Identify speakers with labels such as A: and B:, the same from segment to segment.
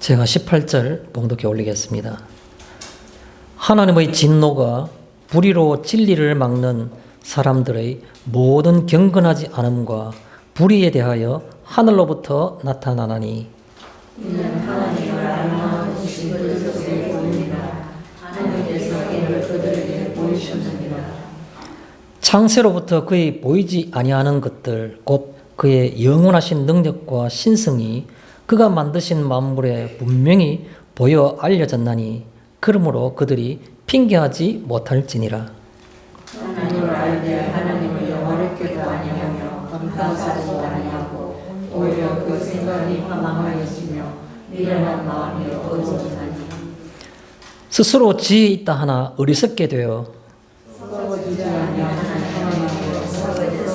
A: 제가 18절 봉독해 올리겠습니다. 하나님의 진노가 불의로 진리를 막는 사람들의 모든 경건하지 않음과 불의에 대하여 하늘로부터 나타나나니
B: 이는 하나님을 알망하는 것이 그들 속에 보입니다. 하나님께서 이를 그들에게 보이셨느니라.
A: 창세로부터 그의 보이지 아니하는 것들 곧 그의 영원하신 능력과 신성이 그가 만드신 만물에 분명히 보여 알려졌나니 그러므로 그들이 핑계하지 못할지니라.
B: 하나님을 알되 하나님을 어렵게도 아니하며 감사하지도 아니하고 오히려 그 생각이 망하였으며 미련한 마음이 어두워지나니
A: 스스로 지혜 있다 하나 어리석게 되어
B: 썩어지지 아니하는 하나님의 썩어지는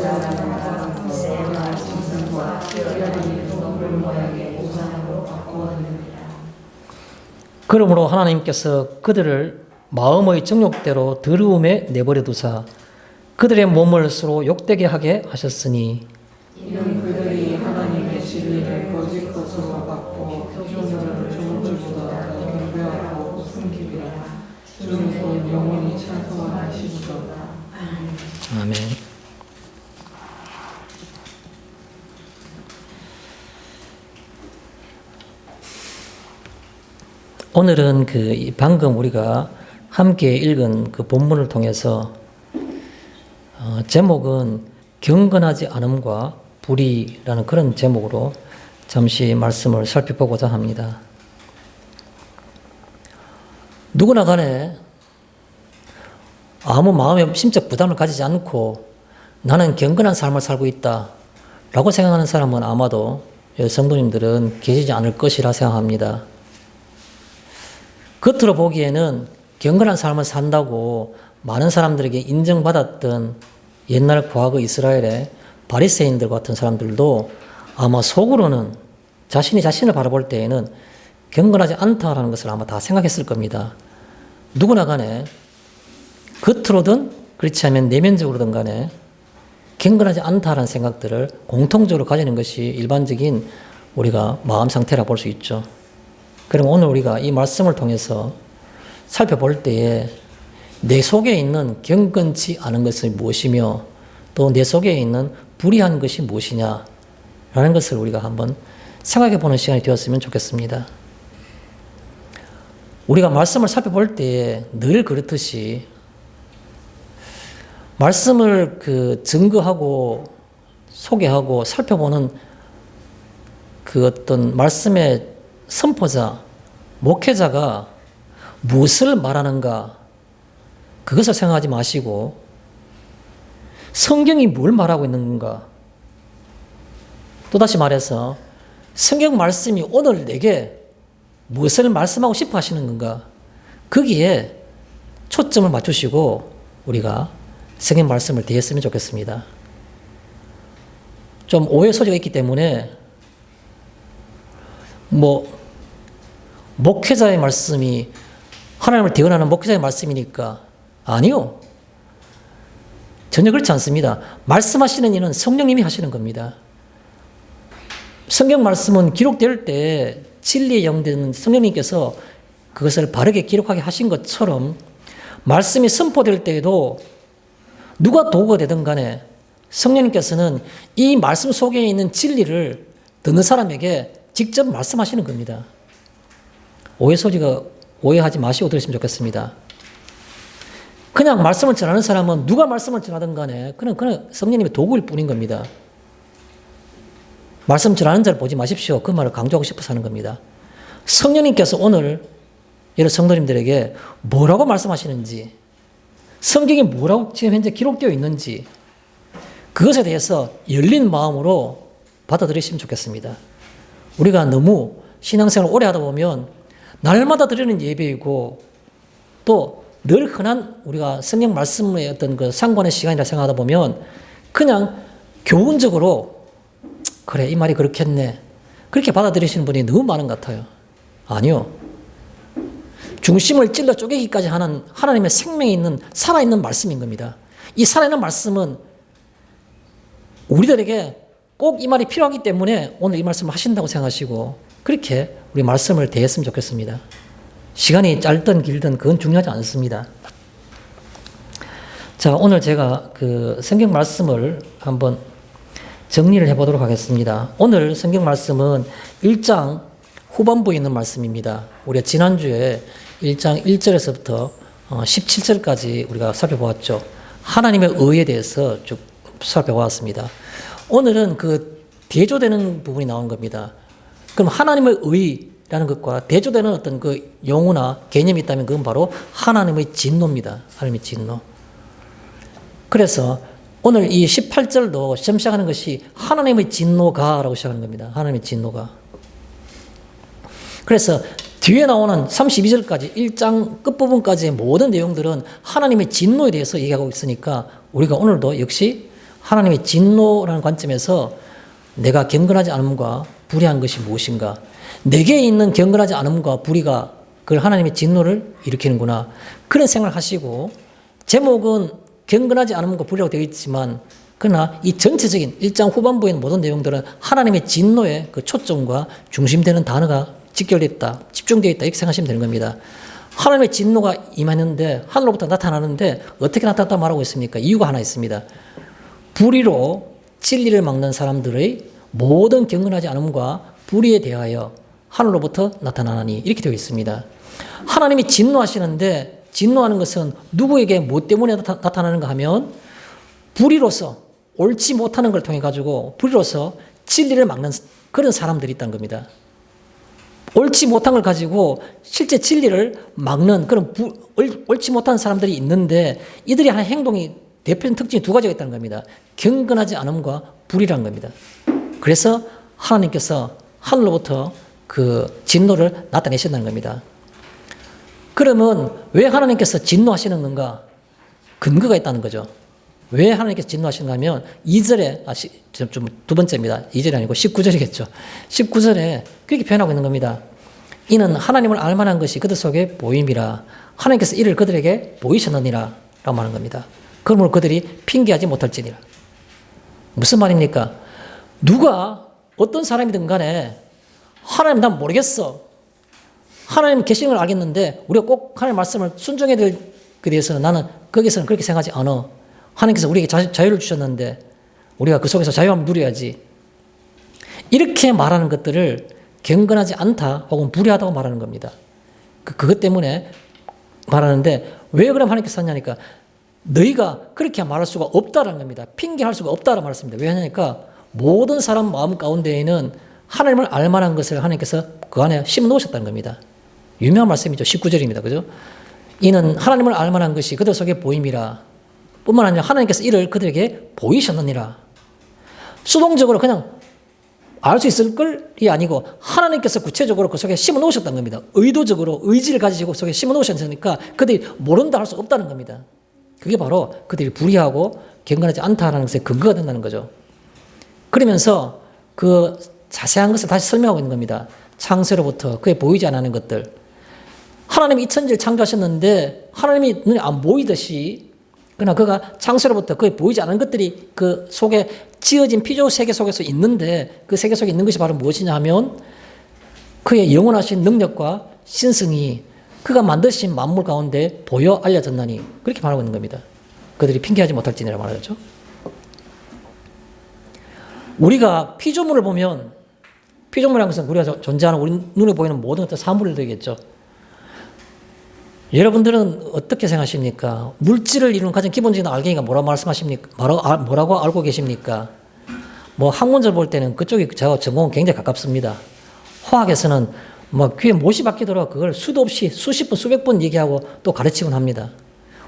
B: 세상의 짐승과 뛰어난 동물 모양의 우상으로 바꾸었느니라.
A: 그러므로 하나님께서 그들을 마음의 정욕대로 더러움에 내버려 두사 그들의 몸을 서로 욕되게 하게 하셨으니
B: 이는 그들이 하나님의 진리를 거짓 것으로 받고 표준으로 종주보다 더 경배하고 숨기리라. 주는 곧 영원히 찬송하시리로다.
A: 아멘. 오늘은 방금 우리가 함께 읽은 그 본문을 통해서 제목은 경건하지 않음과 불의라는 그런 제목으로 잠시 말씀을 살펴보고자 합니다. 누구나 간에 아무 마음의 심적 부담을 가지지 않고 나는 경건한 삶을 살고 있다 라고 생각하는 사람은 아마도 성도님들은 계시지 않을 것이라 생각합니다. 겉으로 보기에는 경건한 삶을 산다고 많은 사람들에게 인정받았던 옛날 과거 이스라엘의 바리새인들 같은 사람들도 아마 속으로는 자신이 자신을 바라볼 때에는 경건하지 않다라는 것을 아마 다 생각했을 겁니다. 누구나 간에 겉으로든 그렇지 않으면 내면적으로든 간에 경건하지 않다라는 생각들을 공통적으로 가지는 것이 일반적인 우리가 마음 상태라 볼 수 있죠. 그럼 오늘 우리가 이 말씀을 통해서 살펴볼 때에 내 속에 있는 경건치 않은 것이 무엇이며 또 내 속에 있는 불의한 것이 무엇이냐라는 것을 우리가 한번 생각해 보는 시간이 되었으면 좋겠습니다. 우리가 말씀을 살펴볼 때에 늘 그렇듯이 말씀을 증거하고 소개하고 살펴보는 그 어떤 말씀의 선포자, 목회자가 무엇을 말하는가 그것을 생각하지 마시고 성경이 뭘 말하고 있는 건가, 또다시 말해서 성경 말씀이 오늘 내게 무엇을 말씀하고 싶어 하시는 건가, 거기에 초점을 맞추시고 우리가 성경 말씀을 대했으면 좋겠습니다. 좀 오해 소지가 있기 때문에 목회자의 말씀이 하나님을 대언하는 목회자의 말씀이니까 아니요. 전혀 그렇지 않습니다. 말씀하시는 일은 성령님이 하시는 겁니다. 성경 말씀은 기록될 때 진리의 영되는 성령님께서 그것을 바르게 기록하게 하신 것처럼 말씀이 선포될 때에도 누가 도구가 되든 간에 성령님께서는 이 말씀 속에 있는 진리를 듣는 사람에게 직접 말씀하시는 겁니다. 오해하지 마시고 들으시면 좋겠습니다. 그냥 말씀을 전하는 사람은 누가 말씀을 전하든 간에 그냥 성령님의 도구일 뿐인 겁니다. 말씀 전하는 자를 보지 마십시오. 그 말을 강조하고 싶어서 하는 겁니다. 성령님께서 오늘 여러 성도님들에게 뭐라고 말씀하시는지, 성경이 뭐라고 지금 현재 기록되어 있는지 그것에 대해서 열린 마음으로 받아들이시면 좋겠습니다. 우리가 너무 신앙생활을 오래 하다 보면 날마다 드리는 예배이고 또 늘 흔한 우리가 성경 말씀의 어떤 그 상관의 시간이라 생각하다 보면 그냥 교훈적으로 그래 이 말이 그렇겠네 그렇게 받아들이시는 분이 너무 많은 것 같아요. 아니요. 중심을 찔러 쪼개기까지 하는 하나님의 생명이 있는 살아있는 말씀인 겁니다. 이 살아있는 말씀은 우리들에게 꼭 이 말이 필요하기 때문에 오늘 이 말씀을 하신다고 생각하시고 그렇게 우리 말씀을 대했으면 좋겠습니다. 시간이 짧든 길든 그건 중요하지 않습니다. 자, 오늘 제가 그 성경 말씀을 한번 정리를 해보도록 하겠습니다. 오늘 성경 말씀은 1장 후반부에 있는 말씀입니다. 우리가 지난주에 1장 1절에서부터 17절까지 우리가 살펴보았죠. 하나님의 의에 대해서 쭉 살펴보았습니다. 오늘은 그 대조되는 부분이 나온 겁니다. 그럼 하나님의 의라는 것과 대조되는 어떤 그 용어나 개념이 있다면 그건 바로 하나님의 진노입니다. 하나님의 진노. 그래서 오늘 이 18절도 시험 시작하는 것이 하나님의 진노가라고 시작하는 겁니다. 하나님의 진노가. 그래서 뒤에 나오는 32절까지 1장 끝부분까지의 모든 내용들은 하나님의 진노에 대해서 얘기하고 있으니까 우리가 오늘도 역시 하나님의 진노라는 관점에서 내가 경건하지 않음과 불의한 것이 무엇인가, 내게 있는 경건하지 않음과 불의가 그걸 하나님의 진노를 일으키는구나, 그런 생각을 하시고, 제목은 경건하지 않음과 불의라고 되어 있지만 그러나 이 전체적인 1장 후반부에 있는 모든 내용들은 하나님의 진노의 그 초점과 중심되는 단어가 직결되어 있다, 집중되어 있다, 이렇게 생각하시면 되는 겁니다. 하나님의 진노가 임하는데, 하늘로부터 나타나는데 어떻게 나타났다고 말하고 있습니까? 이유가 하나 있습니다. 불의로 진리를 막는 사람들의 모든 경건하지 않음과 불의에 대하여 하늘로부터 나타나니, 이렇게 되어 있습니다. 하나님이 진노하시는데, 진노하는 것은 누구에게 뭐 때문에 나타나는가 하면 불의로서 옳지 못하는 걸 통해 가지고 불의로서 진리를 막는 그런 사람들이 있다는 겁니다. 옳지 못한 걸 가지고 실제 진리를 막는 그런 옳지 못한 사람들이 있는데, 이들이 하는 행동이 대표적인 특징이 두 가지가 있다는 겁니다. 경건하지 않음과 불의라는 겁니다. 그래서 하나님께서 하늘로부터 그 진노를 나타내신다는 겁니다. 그러면 왜 하나님께서 진노하시는 건가? 근거가 있다는 거죠. 왜 하나님께서 진노하시는가 하면 2절에, 좀 두 번째입니다. 2절이 아니고 19절이겠죠. 19절에 그렇게 표현하고 있는 겁니다. 이는 하나님을 알만한 것이 그들 속에 보임이라. 하나님께서 이를 그들에게 보이셨느니라 라고 말하는 겁니다. 그러므로 그들이 핑계하지 못할지니라. 무슨 말입니까? 누가 어떤 사람이든 간에 하나님 난 모르겠어, 하나님 계시는 걸 알겠는데 우리가 꼭 하나님의 말씀을 순종해야 될 것에 대해서는 나는 거기서는 그렇게 생각하지 않아. 하나님께서 우리에게 자유를 주셨는데 우리가 그 속에서 자유함을 누려야지. 이렇게 말하는 것들을 경건하지 않다 혹은 불의하다고 말하는 겁니다. 그것 때문에 말하는데, 왜 그럼 하나님께서 하냐니까 너희가 그렇게 말할 수가 없다라는 겁니다. 핑계할 수가 없다라고 말했습니다. 왜 하냐니까 모든 사람 마음 가운데에는 하나님을 알만한 것을 하나님께서 그 안에 심어놓으셨다는 겁니다. 유명한 말씀이죠. 19절입니다. 그죠? 이는 하나님을 알만한 것이 그들 속에 보임이라. 뿐만 아니라 하나님께서 이를 그들에게 보이셨느니라. 수동적으로 그냥 알 수 있을 걸이 아니고 하나님께서 구체적으로 그 속에 심어 놓으셨다는 겁니다. 의도적으로 의지를 가지고 그 속에 심어 놓으셨으니까 그들이 모른다 할 수 없다는 겁니다. 그게 바로 그들이 불의하고 경건하지 않다는 것의 근거가 된다는 거죠. 그러면서 그 자세한 것을 다시 설명하고 있는 겁니다. 창세로부터 그에 보이지 않는 것들. 하나님이 이 천지를 창조하셨는데 하나님이 눈에 안 보이듯이, 그러나 그가 창세로부터 그에 보이지 않는 것들이 그 속에 지어진 피조 세계 속에서 있는데, 그 세계 속에 있는 것이 바로 무엇이냐 하면 그의 영원하신 능력과 신성이 그가 만드신 만물 가운데 보여 알려졌나니, 그렇게 말하고 있는 겁니다. 그들이 핑계하지 못할지니라 말하죠. 우리가 피조물을 보면, 피조물이라는 것은 우리가 존재하는 우리 눈에 보이는 모든 어떤 사물이 되겠죠. 여러분들은 어떻게 생각하십니까? 물질을 이루는 가장 기본적인 알갱이가 뭐라고 말씀하십니까? 뭐라고 알고 계십니까? 뭐 학문적으로 볼 때는 그쪽이 제가 전공은 굉장히 가깝습니다. 화학에서는 뭐 귀에 못이 박히도록 그걸 수도 없이 수십 번, 수백 번 얘기하고 또 가르치곤 합니다.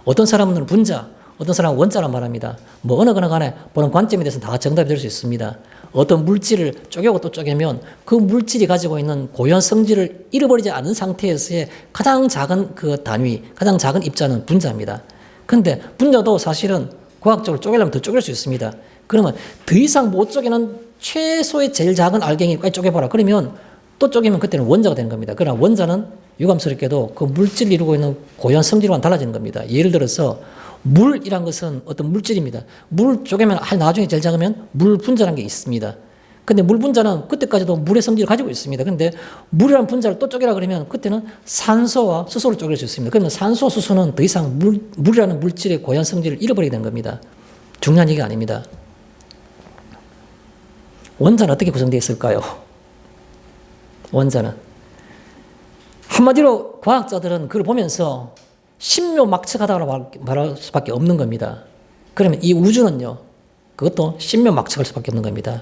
A: 어떤 사람은 분자, 어떤 사람은 원자라 말합니다. 뭐 어느 거나 간에 보는 관점에 대해서는 다 정답이 될 수 있습니다. 어떤 물질을 쪼개고 또 쪼개면 그 물질이 가지고 있는 고유한 성질을 잃어버리지 않은 상태에서의 가장 작은 그 단위, 가장 작은 입자는 분자입니다. 그런데 분자도 사실은 과학적으로 쪼개려면 더 쪼갤 수 있습니다. 그러면 더 이상 못 쪼개는 최소의 제일 작은 알갱이까지 쪼개봐라. 그러면 또 쪼개면 그때는 원자가 되는 겁니다. 그러나 원자는 유감스럽게도 그 물질을 이루고 있는 고유한 성질과는 달라지는 겁니다. 예를 들어서 물이란 것은 어떤 물질입니다. 물 쪼개면 나중에 제일 작으면 물 분자라는 게 있습니다. 근데 물 분자는 그때까지도 물의 성질을 가지고 있습니다. 근데 물이라는 분자를 또 쪼개라 그러면 그때는 산소와 수소를 쪼갤 수 있습니다. 그러면 산소, 수소는 더 이상 물이라는 물질의 고유한 성질을 잃어버리게 된 겁니다. 중요한 얘기가 아닙니다. 원자는 어떻게 구성되어 있을까요? 원자는. 한마디로 과학자들은 그걸 보면서 신묘막측하다고 말할 수밖에 없는 겁니다. 그러면 이 우주는요, 그것도 신묘막측할 수밖에 없는 겁니다.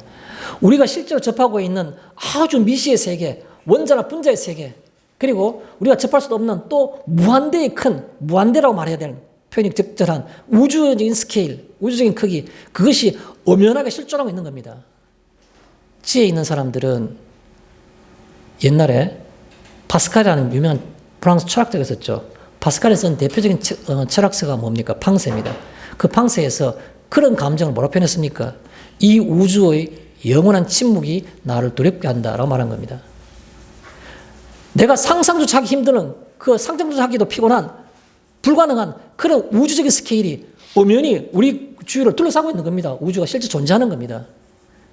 A: 우리가 실제로 접하고 있는 아주 미시의 세계, 원자나 분자의 세계, 그리고 우리가 접할 수도 없는 또 무한대의 큰, 무한대라고 말해야 되는 표현이 적절한 우주적인 스케일, 우주적인 크기, 그것이 엄연하게 실존하고 있는 겁니다. 지혜 있는 사람들은 옛날에 파스칼이라는 유명한 프랑스 철학자가 있었죠. 파스칼이 쓴 대표적인 철학서가 뭡니까? 팡세입니다. 그 팡세에서 그런 감정을 뭐라 표현했습니까? 이 우주의 영원한 침묵이 나를 두렵게 한다라고 말한 겁니다. 내가 상상조차 하기 힘든 그 상상조차 하기도 피곤한 불가능한 그런 우주적인 스케일이 엄연히 우리 주위를 둘러싸고 있는 겁니다. 우주가 실제 존재하는 겁니다.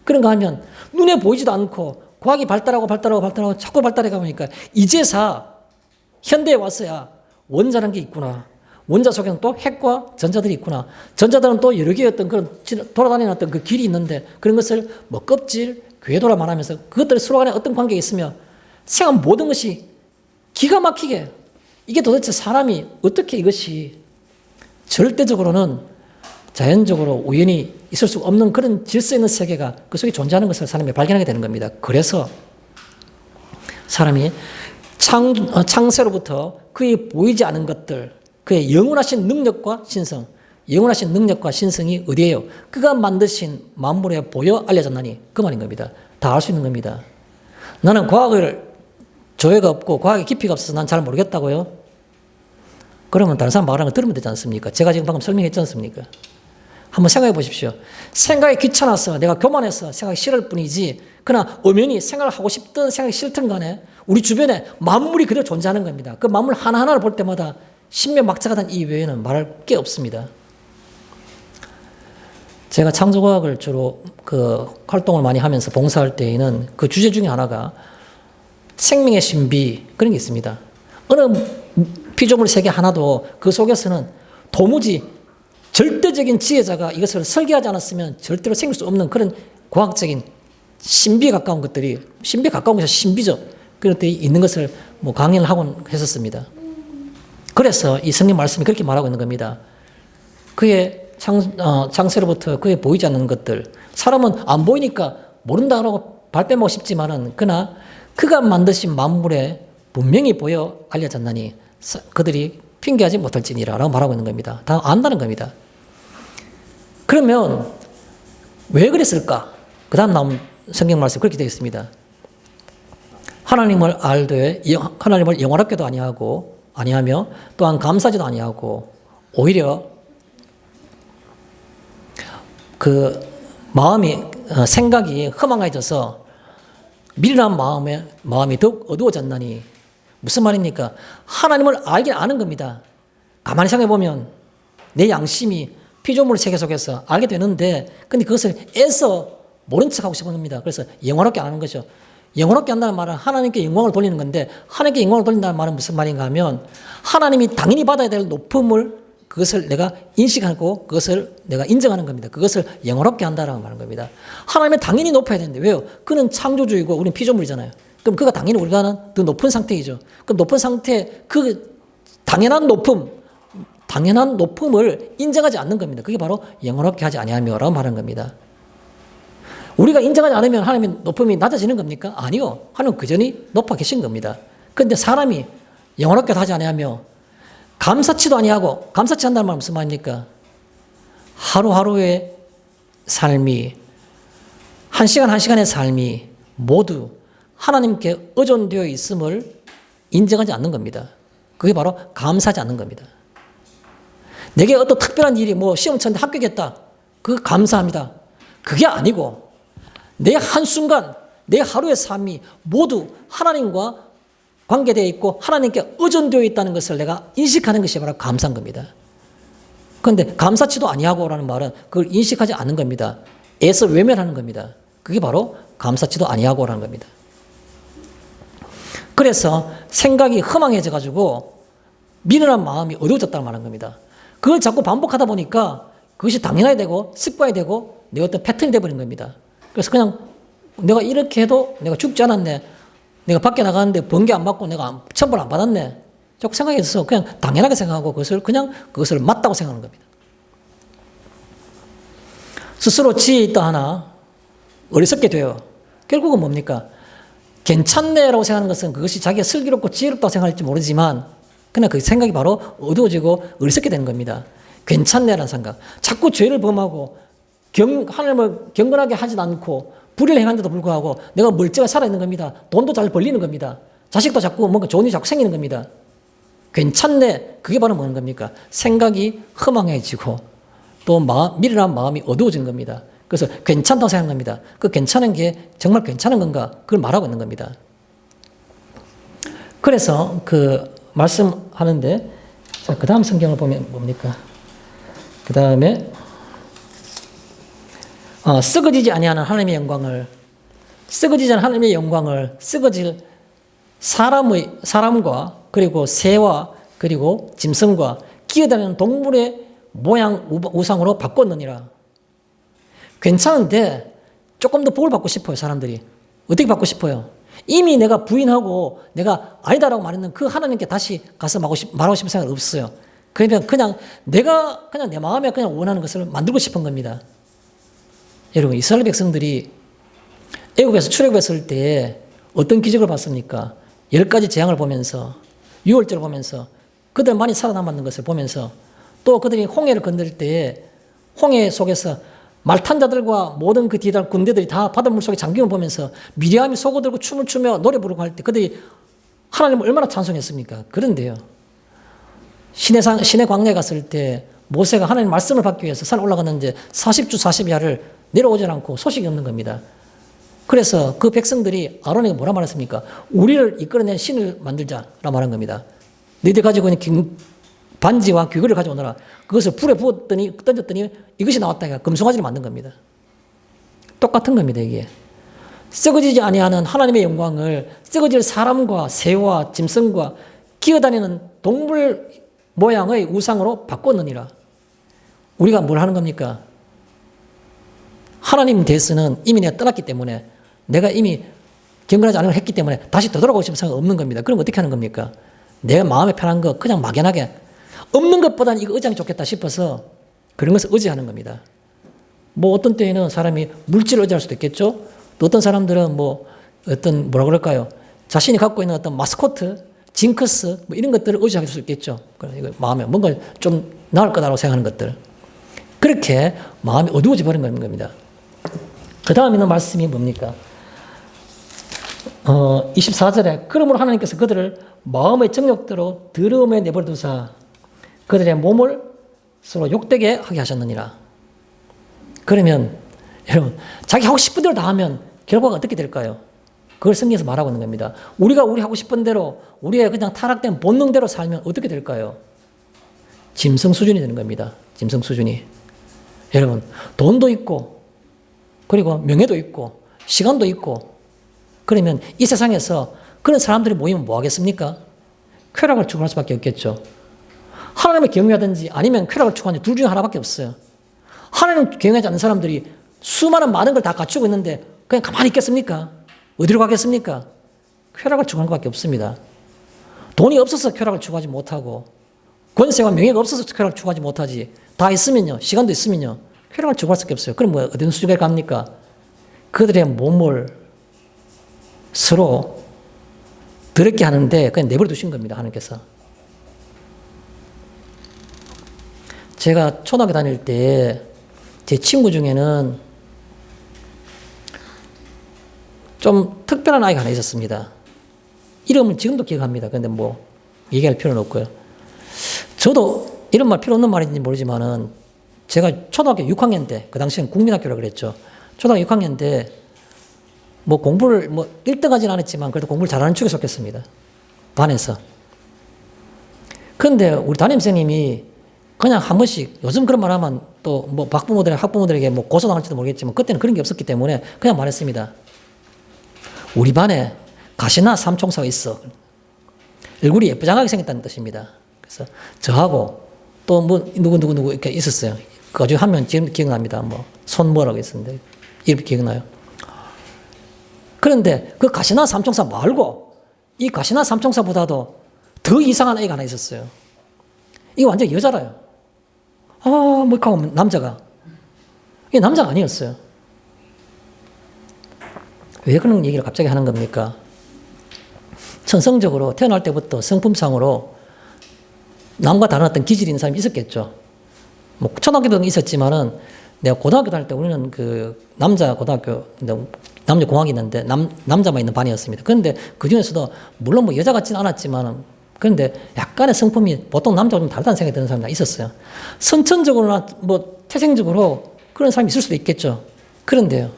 A: 그런가 하면 눈에 보이지도 않고 과학이 발달하고 자꾸 발달해 가보니까 이제사 현대에 와서야 원자라는 게 있구나. 원자 속에는 또 핵과 전자들이 있구나. 전자들은 또 여러 개의 어떤 그런 돌아다니는 어떤 그 길이 있는데 그런 것을 뭐 껍질, 궤도라 말하면서 그것들이 서로 간에 어떤 관계가 있으며 생각 모든 것이 기가 막히게 이게 도대체 사람이 어떻게 이것이 절대적으로는 자연적으로 우연히 있을 수 없는 그런 질서 있는 세계가 그 속에 존재하는 것을 사람이 발견하게 되는 겁니다. 그래서 사람이 창세로부터 그의 보이지 않은 것들, 그의 영원하신 능력과 신성, 영원하신 능력과 신성이 어디에요? 그가 만드신 만물에 보여 알려졌나니 그 말인 겁니다. 다 알 수 있는 겁니다. 나는 과학을 조예가 없고 과학의 깊이가 없어서 난 잘 모르겠다고요? 그러면 다른 사람 말하는 거 들으면 되지 않습니까? 제가 지금 방금 설명했지 않습니까? 한번 생각해 보십시오. 생각이 귀찮아서 내가 교만해서 생각이 싫을 뿐이지 그러나 엄연히 생각을 하고 싶든 생각이 싫든 간에 우리 주변에 만물이 그대로 존재하는 겁니다. 그 만물 하나하나를 볼 때마다 신묘막측하다는 이 외에는 말할 게 없습니다. 제가 창조과학을 주로 그 활동을 많이 하면서 봉사할 때에는 그 주제 중에 하나가 생명의 신비 그런 게 있습니다. 어느 피조물 세계 하나도 그 속에서는 도무지 절대적인 지혜자가 이것을 설계하지 않았으면 절대로 생길 수 없는 그런 과학적인 신비에 가까운 것들이 신비에 가까운 것이 신비죠. 그런 것들이 있는 것을 뭐 강연을 하곤 했었습니다. 그래서 이 성경 말씀이 그렇게 말하고 있는 겁니다. 그의 창세로부터 그의 보이지 않는 것들 사람은 안 보이니까 모른다고 발뺌하고 싶지만은 그러나 그가 만드신 만물에 분명히 보여 알려졌나니 그들이 핑계하지 못할지니라라고 말하고 있는 겁니다. 다 안다는 겁니다. 그러면 왜 그랬을까? 그 다음 나온 성경 말씀 그렇게 되어 있습니다. 하나님을 알되 하나님을 영원하게도 아니하며 또한 감사하지도 아니하고 오히려 그 마음이 생각이 허망해져서 미련한 마음이 더욱 어두워졌나니 무슨 말입니까? 하나님을 알긴 아는 겁니다. 가만히 생각해 보면 내 양심이 피조물 세계 속에서 알게 되는데 근데 그것을 애써 모른 척하고 싶은 겁니다. 그래서 영원하게 안 하는 거죠. 영원하게 한다는 말은 하나님께 영광을 돌리는 건데 하나님께 영광을 돌린다는 말은 무슨 말인가 하면 하나님이 당연히 받아야 될 높음을 그것을 내가 인식하고 그것을 내가 인정하는 겁니다. 그것을 영원하게 한다라고 말하는 겁니다. 하나님은 당연히 높아야 되는데 왜요? 그는 창조주이고 우리는 피조물이잖아요. 그럼 그가 당연히 우리가는 더 높은 상태이죠. 그럼 높은 상태 그 당연한 높음을 인정하지 않는 겁니다. 그게 바로 영원하게 하지 아니하며라고 말하는 겁니다. 우리가 인정하지 않으면 하나님의 높음이 낮아지는 겁니까? 아니요. 하나님은 그전이 높아 계신 겁니다. 그런데 사람이 영원하게 하지 아니하며 감사치도 아니하고 감사치 한다는 말은 무슨 말입니까? 하루하루의 삶이 한 시간 한 시간의 삶이 모두 하나님께 의존되어 있음을 인정하지 않는 겁니다. 그게 바로 감사하지 않는 겁니다. 내게 어떤 특별한 일이 뭐 시험 쳤는데 합격했다. 그거 감사합니다. 그게 아니고 내 한순간 내 하루의 삶이 모두 하나님과 관계되어 있고 하나님께 의존되어 있다는 것을 내가 인식하는 것이 바로 감사한 겁니다. 그런데 감사치도 아니하고라는 말은 그걸 인식하지 않는 겁니다. 애써 외면하는 겁니다. 그게 바로 감사치도 아니하고라는 겁니다. 그래서 생각이 허망해져 가지고 미련한 마음이 어두워졌다는 말인 겁니다. 그걸 자꾸 반복하다 보니까 그것이 당연해야 되고 습관이 되고 내 어떤 패턴이 되어버린 겁니다. 그래서 그냥 내가 이렇게 해도 내가 죽지 않았네. 내가 밖에 나가는데 번개 안 맞고 내가 천벌 안 받았네. 자꾸 생각해서 그냥 당연하게 생각하고 그것을 맞다고 생각하는 겁니다. 스스로 지혜 있다 하나 어리석게 돼요. 결국은 뭡니까? 괜찮네라고 생각하는 것은 그것이 자기가 슬기롭고 지혜롭다고 생각할지 모르지만 그냥 그 생각이 바로 어두워지고 어리석게 되는 겁니다. 괜찮네라는 생각. 자꾸 죄를 범하고 하나님을 경건하게 하지도 않고 불의를 행하는데도 불구하고 내가 멀쩡하게 살아있는 겁니다. 돈도 잘 벌리는 겁니다. 자식도 자꾸 뭔가 좋은 일이 자꾸 생기는 겁니다. 괜찮네. 그게 바로 뭐는 겁니까? 생각이 허망해지고 또 미련한 마음이 어두워진 겁니다. 그래서 괜찮다고 생각하는 겁니다. 그 괜찮은 게 정말 괜찮은 건가? 그걸 말하고 있는 겁니다. 그래서 그 말씀하는데 자, 그 다음 성경을 보면 뭡니까? 그 다음에 썩어지지 아니하는 하나님의 영광을 썩어지지 않은 하나님의 영광을 썩어질 사람과 그리고 새와 그리고 짐승과 기어다니는 동물의 모양 우상으로 바꿨느니라. 괜찮은데 조금 더 복을 받고 싶어요. 사람들이. 어떻게 받고 싶어요? 이미 내가 부인하고 내가 아니다라고 말했는 그 하나님께 다시 가서 말하고 싶은 생각이 없어요. 그러면 그냥 내가 그냥 내 마음에 그냥 원하는 것을 만들고 싶은 겁니다. 여러분, 이스라엘 백성들이 애국에서 출애굽했을 때 어떤 기적을 봤습니까? 10가지 재앙을 보면서 유월절을 보면서 그들만이 살아남았는 것을 보면서 또 그들이 홍해를 건널 때 홍해 속에서 말탄 자들과 모든 그 뒤에 군대들이 다 바닷물 속에 잠김을 보면서 미리암이 소고들고 춤을 추며 노래 부르고 할 때 그들이 하나님을 얼마나 찬송했습니까? 그런데요. 시내 광야에 갔을 때 모세가 하나님 말씀을 받기 위해서 산 올라갔는데 40주 40야를 내려오지 않고 소식이 없는 겁니다. 그래서 그 백성들이 아론에게 뭐라 말했습니까? 우리를 이끌어낸 신을 만들자라 말한 겁니다. 너희들 가지고 있는 반지와 귀걸이를 가져오너라. 그것을 불에 부었더니 던졌더니 이것이 나왔다. 금송아지를 만든 겁니다. 똑같은 겁니다. 이게 썩어지지 아니하는 하나님의 영광을 썩어질 사람과 새와 짐승과 기어다니는 동물 모양의 우상으로 바꿨느니라. 우리가 뭘 하는 겁니까? 하나님 대해서는 이미 내가 떠났기 때문에 내가 이미 경건하지 않은 걸 했기 때문에 다시 되돌아가고 싶은 생각이 없는 겁니다. 그럼 어떻게 하는 겁니까? 내 마음에 편한 거 그냥 막연하게 없는 것보다는 이거 의지하면 좋겠다 싶어서 그런 것을 의지하는 겁니다. 뭐 어떤 때에는 사람이 물질을 의지할 수도 있겠죠. 또 어떤 사람들은 뭐 어떤 뭐라 그럴까요? 자신이 갖고 있는 어떤 마스코트, 징크스 뭐 이런 것들을 의지할 수 있겠죠. 이거 마음에 뭔가 좀 나을 거다라고 생각하는 것들. 그렇게 마음이 어두워져 버린 겁니다. 그 다음에 있는 말씀이 뭡니까? 24절에 그러므로 하나님께서 그들을 마음의 정욕대로 더러움에 내버려 두사 그들의 몸을 서로 욕되게 하게 하셨느니라. 그러면 여러분 자기 하고 싶은 대로 다 하면 결과가 어떻게 될까요? 그걸 성경에서 말하고 있는 겁니다. 우리가 우리 하고 싶은 대로 우리의 그냥 타락된 본능대로 살면 어떻게 될까요? 짐승 수준이 되는 겁니다. 짐승 수준이. 여러분 돈도 있고 그리고 명예도 있고 시간도 있고 그러면 이 세상에서 그런 사람들이 모이면 뭐 하겠습니까? 쾌락을 추구할 수밖에 없겠죠. 하나님을 경외하든지 아니면 쾌락을 추구하는지 둘 중에 하나밖에 없어요. 하나님을 경외하지 않는 사람들이 수많은 많은 걸 다 갖추고 있는데 그냥 가만히 있겠습니까? 어디로 가겠습니까? 쾌락을 추구하는 것밖에 없습니다. 돈이 없어서 쾌락을 추구하지 못하고 권세와 명예가 없어서 쾌락을 추구하지 못하지. 다 있으면요. 시간도 있으면요. 쾌락을 추구할 수밖에 없어요. 그럼 뭐 어떤 수준에 갑니까? 그들의 몸을 서로 더럽게 하는데 그냥 내버려 두신 겁니다. 하나님께서. 제가 초등학교 다닐 때 제 친구 중에는 좀 특별한 아이가 하나 있었습니다. 이름은 지금도 기억합니다. 그런데 뭐 얘기할 필요는 없고요. 저도 이런 말 필요 없는 말인지 모르지만은 제가 초등학교 6학년 때, 그 당시엔 국민학교라고 그랬죠. 초등학교 6학년 때 뭐 공부를 뭐 1등 하진 않았지만 그래도 공부를 잘하는 축에 속했습니다. 반에서. 그런데 우리 담임선생님이 그냥 한 번씩 요즘 그런 말 하면 또 뭐 학부모들에게 뭐 고소당할지도 모르겠지만 그때는 그런 게 없었기 때문에 그냥 말했습니다. 우리 반에 가시나 삼총사가 있어. 얼굴이 예쁘장하게 생겼다는 뜻입니다. 그래서 저하고 또 뭐 누구 이렇게 있었어요. 그 중에 한 명 지금 기억납니다. 뭐 손모라고 있었는데 이렇게 기억나요. 그런데 그 가시나 삼총사 말고 이 가시나 삼총사보다도 더 이상한 애가 하나 있었어요. 이게 완전 여자라요. 뭐 하고 남자가. 이게 남자가 아니었어요. 왜 그런 얘기를 갑자기 하는 겁니까? 천성적으로 태어날 때부터 성품상으로 남과 다른 어떤 기질이 있는 사람이 있었겠죠. 뭐 초등학교 때는 있었지만은 내가 고등학교 다닐 때 우리는 그 남자 고등학교, 남자 공학이 있는데 남자만 있는 반이었습니다. 그런데 그 중에서도 물론 뭐 여자 같지는 않았지만은 그런데 약간의 성품이 보통 남자와 좀 다르다는 생각이 드는 사람이 있었어요. 선천적으로나 뭐 태생적으로 그런 사람이 있을 수도 있겠죠. 그런데요.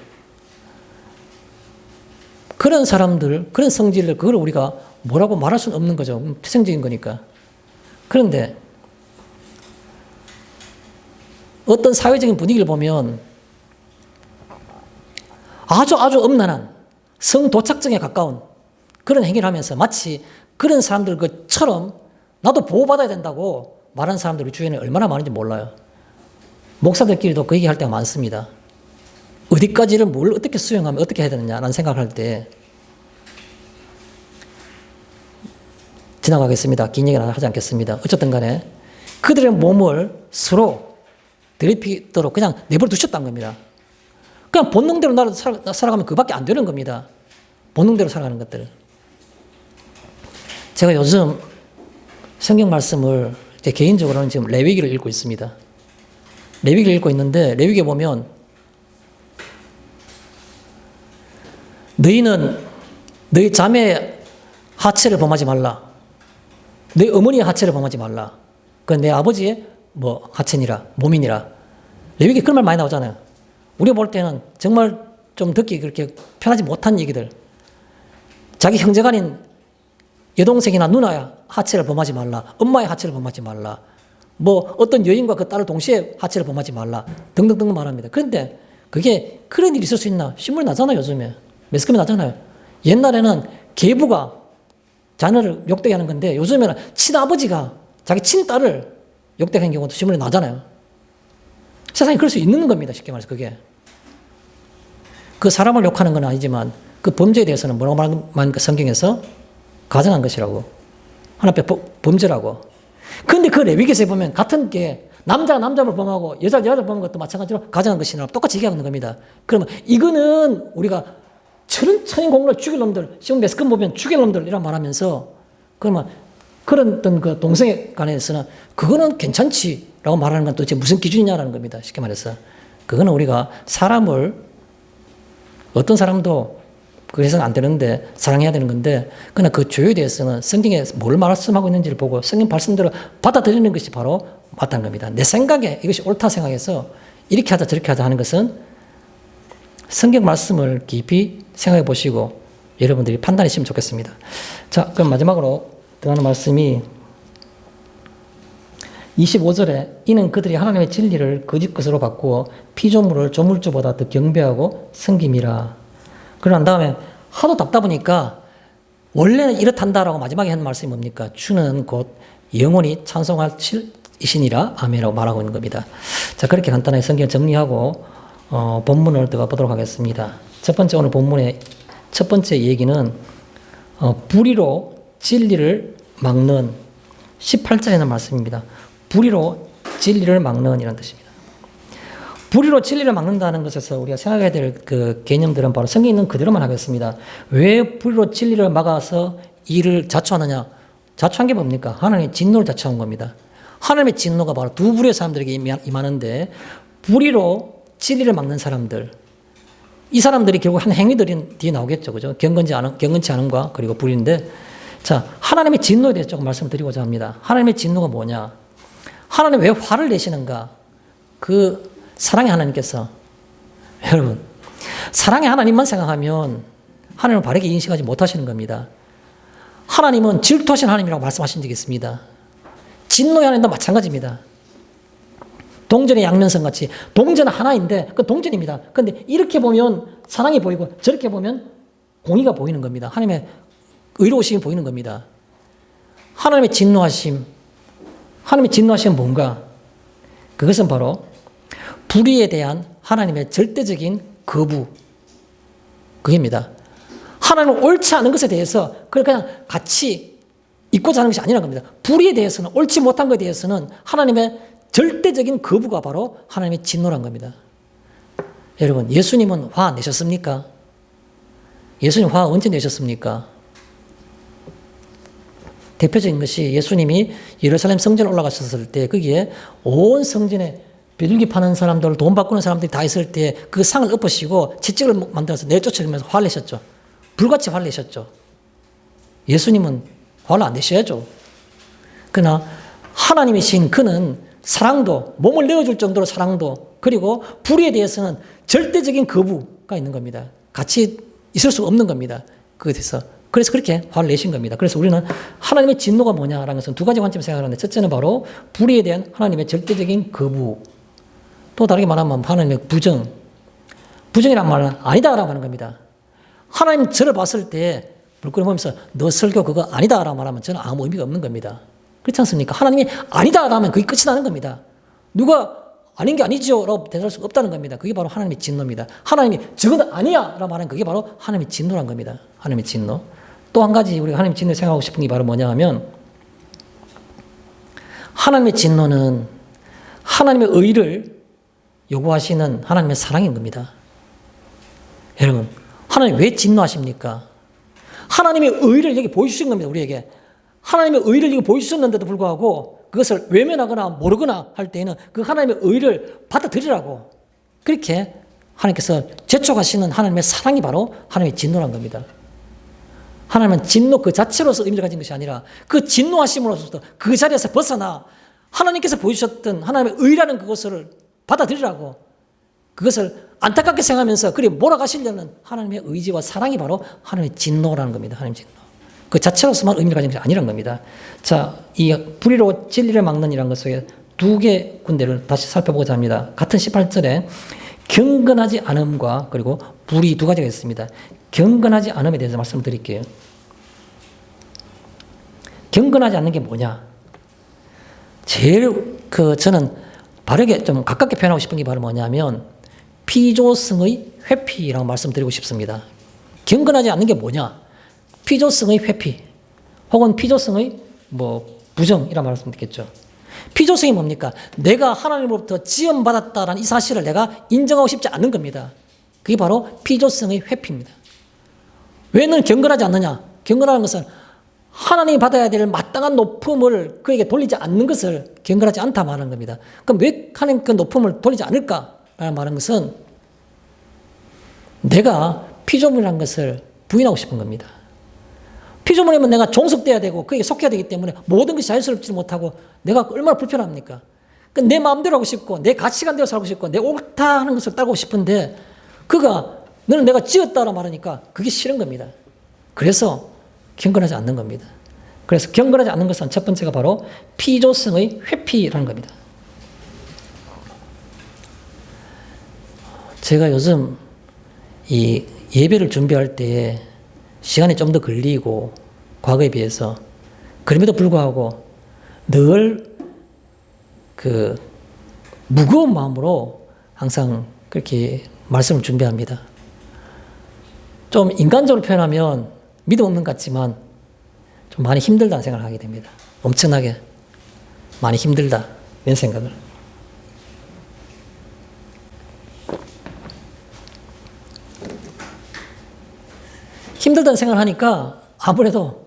A: 그런 사람들, 그런 성질들, 그걸 우리가 뭐라고 말할 수는 없는 거죠. 태생적인 거니까. 그런데 어떤 사회적인 분위기를 보면 아주 엄란한 성도착증에 가까운 그런 행위를 하면서 마치 그런 사람들 것처럼 나도 보호받아야 된다고 말하는 사람들이 주변에 얼마나 많은지 몰라요. 목사들끼리도 그 얘기할 때가 많습니다. 어디까지를 뭘 어떻게 수용하면 어떻게 해야 되느냐라는 생각을 할 때 지나가겠습니다. 긴 얘기는 하지 않겠습니다. 어쨌든 간에 그들의 몸을 서로 더럽히도록 그냥 내버려 두셨다는 겁니다. 그냥 본능대로 살아가면 그밖에 안 되는 겁니다. 본능대로 살아가는 것들. 제가 요즘 성경 말씀을 제 개인적으로는 지금 레위기를 읽고 있습니다. 레위기를 읽고 있는데 레위기에 보면 너희는 너희 자매의 하체를 범하지 말라. 너희 어머니의 하체를 범하지 말라. 그 내 아버지의 뭐 하체니라 몸이니라. 레위기 그런 말 많이 나오잖아요. 우리가 볼 때는 정말 좀 듣기 그렇게 편하지 못한 얘기들. 자기 형제간인 여동생이나 누나의 하체를 범하지 말라. 엄마의 하체를 범하지 말라. 뭐 어떤 여인과 그 딸을 동시에 하체를 범하지 말라. 등등등 말합니다. 그런데 그게 그런 일이 있을 수 있나? 신문이 나잖아요, 요즘에. 매스컴이 나잖아요. 옛날에는 계부가 자녀를 욕되게 하는 건데 요즘에는 친아버지가 자기 친딸을 욕되게 하는 경우도 신문에 나잖아요. 세상에 그럴 수 있는 겁니다. 쉽게 말해서 그게. 그 사람을 욕하는 건 아니지만 그 범죄에 대해서는 뭐라고 말합니까? 성경에서 가정한 것이라고. 하나님의 범죄라고. 그런데 그 레위기에서 보면 같은 게 남자가 남자를 범하고 여자가 여자를 범한 것도 마찬가지로 가정한 것이나 똑같이 얘기하는 겁니다. 그러면 이거는 우리가 천인 공로 죽일 놈들, 지금 매스컴 보면 죽일 놈들이란 말하면서 그러면 그런 어떤 그 동성애 관해서는 그거는 괜찮지라고 말하는 건 도대체 무슨 기준이냐라는 겁니다. 쉽게 말해서. 그거는 우리가 사람을 어떤 사람도 그래서는 안 되는데 사랑해야 되는 건데 그러나 그 조율에 대해서는 성경에 뭘 말씀하고 있는지를 보고 성경 말씀대로 받아들이는 것이 바로 맞다는 겁니다. 내 생각에 이것이 옳다 생각해서 이렇게 하자 저렇게 하자 하는 것은 성경 말씀을 깊이 생각해 보시고 여러분들이 판단하시면 좋겠습니다. 자, 그럼 마지막으로 들어가는 말씀이 25절에 이는 그들이 하나님의 진리를 거짓 것으로 바꾸어 피조물을 조물주보다 더 경배하고 섬김이라. 그러난 다음에 하도 답답하니까 원래는 이렇단다라고 마지막에 한 말씀이 뭡니까? 주는 곧 영원히 찬송할 이시니라 아멘이라고 말하고 있는 겁니다. 자, 그렇게 간단하게 성경을 정리하고 본문을 들어가 보도록 하겠습니다. 첫 번째 오늘 본문의 첫 번째 얘기는 불의로 진리를 막는 18절에 있는 말씀입니다. 불의로 진리를 막는 이라는 뜻입니다. 불의로 진리를 막는다는 것에서 우리가 생각해야 될 그 개념들은 바로 성경에 있는 그대로만 하겠습니다. 왜 불의로 진리를 막아서 이를 자초하느냐? 자초한 게 뭡니까? 하나님의 진노를 자초한 겁니다. 하나님의 진노가 바로 두 부류의 사람들에게 임하는데 불의로 진리를 막는 사람들, 이 사람들이 결국 한 행위들이 뒤에 나오겠죠. 그죠? 경건치 않음과 그리고 불의인데, 자, 하나님의 진노에 대해서 조금 말씀을 드리고자 합니다. 하나님의 진노가 뭐냐? 하나님 왜 화를 내시는가? 그 사랑의 하나님께서, 여러분, 사랑의 하나님만 생각하면 하나님을 바르게 인식하지 못하시는 겁니다. 하나님은 질투하신 하나님이라고 말씀하신 적이 있습니다. 진노의 하나님도 마찬가지입니다. 동전의 양면성 같이 동전은 하나인데 그 동전입니다. 그런데 이렇게 보면 사랑이 보이고 저렇게 보면 공의가 보이는 겁니다. 하나님의 의로우심이 보이는 겁니다. 하나님의 진노하심, 하나님의 진노하심은 뭔가? 그것은 바로 불의에 대한 하나님의 절대적인 거부, 그겁니다. 하나님은 옳지 않은 것에 대해서 그냥 같이 잊고자 하는 것이 아니라는 겁니다. 불의에 대해서는, 옳지 못한 것에 대해서는 하나님의 절대적인 거부가 바로 하나님의 진노란 겁니다. 여러분, 예수님은 화 내셨습니까? 예수님 화 언제 내셨습니까? 대표적인 것이 예수님이 예루살렘 성전에 올라가셨을 때 거기에 온 성전에 비둘기 파는 사람들, 돈 바꾸는 사람들이 다 있을 때 그 상을 엎으시고 채찍을 만들어서 내쫓으면서 화를 내셨죠. 불같이 화를 내셨죠. 예수님은 화를 안 내셔야죠. 그러나 하나님이신 그는 사랑도, 몸을 내어줄 정도로 사랑도, 그리고 불의에 대해서는 절대적인 거부가 있는 겁니다. 같이 있을 수 없는 겁니다. 그에 대해서. 그래서 그렇게 화를 내신 겁니다. 그래서 우리는 하나님의 진노가 뭐냐라는 것은 두 가지 관점에서 생각하는데, 첫째는 바로 불의에 대한 하나님의 절대적인 거부, 또 다르게 말하면 하나님의 부정. 부정이란 말은 아니다라고 하는 겁니다. 하나님 저를 봤을 때 물끄러 보면서 너 설교 그거 아니다라고 말하면 저는 아무 의미가 없는 겁니다. 그렇지 않습니까? 하나님이 아니다라고 하면 그게 끝이 나는 겁니다. 누가 아닌 게 아니죠 라고 대답할 수가 없다는 겁니다. 그게 바로 하나님의 진노입니다. 하나님이 저건 아니야 라고 말하는 그게 바로 하나님의 진노란 겁니다. 하나님의 진노. 또 한 가지 우리가 하나님의 진노를 생각하고 싶은 게 바로 뭐냐 하면, 하나님의 진노는 하나님의 의를 요구하시는 하나님의 사랑인 겁니다. 여러분, 하나님 왜 진노하십니까? 하나님의 의를 여기 보여주신 겁니다. 우리에게. 하나님의 의를 여기 보여주셨는데도 불구하고 그것을 외면하거나 모르거나 할 때에는 그 하나님의 의를 받아들이라고, 그렇게 하나님께서 재촉하시는 하나님의 사랑이 바로 하나님의 진노란 겁니다. 하나님은 진노 그 자체로서 의미를 가진 것이 아니라 그 진노하심으로서 그 자리에서 벗어나 하나님께서 보여주셨던 하나님의 의라는 그것을 받아들이라고, 그것을 안타깝게 생각하면서 그리 몰아가시려는 하나님의 의지와 사랑이 바로 하나님의 진노라는 겁니다. 하나님의 진노. 그 자체로서만 의미를 가진 것이 아니란 겁니다. 자, 이 불의로 진리를 막는 이라는 것 속에 두 개 군데를 다시 살펴보고자 합니다. 같은 18절에 경건하지 않음과 그리고 불의 두 가지가 있습니다. 경건하지 않음에 대해서 말씀을 드릴게요. 경건하지 않는 게 뭐냐? 제일 저는 바르게 좀 가깝게 표현하고 싶은 게 바로 뭐냐면 피조성의 회피라고 말씀드리고 싶습니다. 경건하지 않는 게 뭐냐? 피조성의 회피 혹은 피조성의 부정이라고 말씀드리겠죠. 피조성이 뭡니까? 내가 하나님으로부터 지음받았다라는 이 사실을 내가 인정하고 싶지 않는 겁니다. 그게 바로 피조성의 회피입니다. 왜 너는 경건하지 않느냐? 경건하는 것은 하나님이 받아야 될 마땅한 높음을 그에게 돌리지 않는 것을 경건하지 않다 말하는 겁니다. 그럼 왜 하나님 그 높음을 돌리지 않을까라는 말하는 것은 내가 피조물이라는 것을 부인하고 싶은 겁니다. 피조물이면 내가 종속돼야 되고 그에게 속해야 되기 때문에 모든 것이 자연스럽지 못하고 내가 얼마나 불편합니까? 내 마음대로 하고 싶고 내 가치관대로 살고 싶고 내 옳다 하는 것을 따르고 싶은데 그가 너는 내가 지었다라 말하니까 그게 싫은 겁니다. 그래서 경건하지 않는 겁니다. 그래서 경건하지 않는 것은 첫 번째가 바로 피조성의 회피라는 겁니다. 제가 요즘 이 예배를 준비할 때 시간이 좀 더 걸리고 과거에 비해서, 그럼에도 불구하고 늘 그 무거운 마음으로 항상 그렇게 말씀을 준비합니다. 좀 인간적으로 표현하면 믿음 없는 것 같지만 좀 많이 힘들다는 생각을 하게 됩니다. 엄청나게 많이 힘들다 이런 생각을. 힘들다는 생각을 하니까 아무래도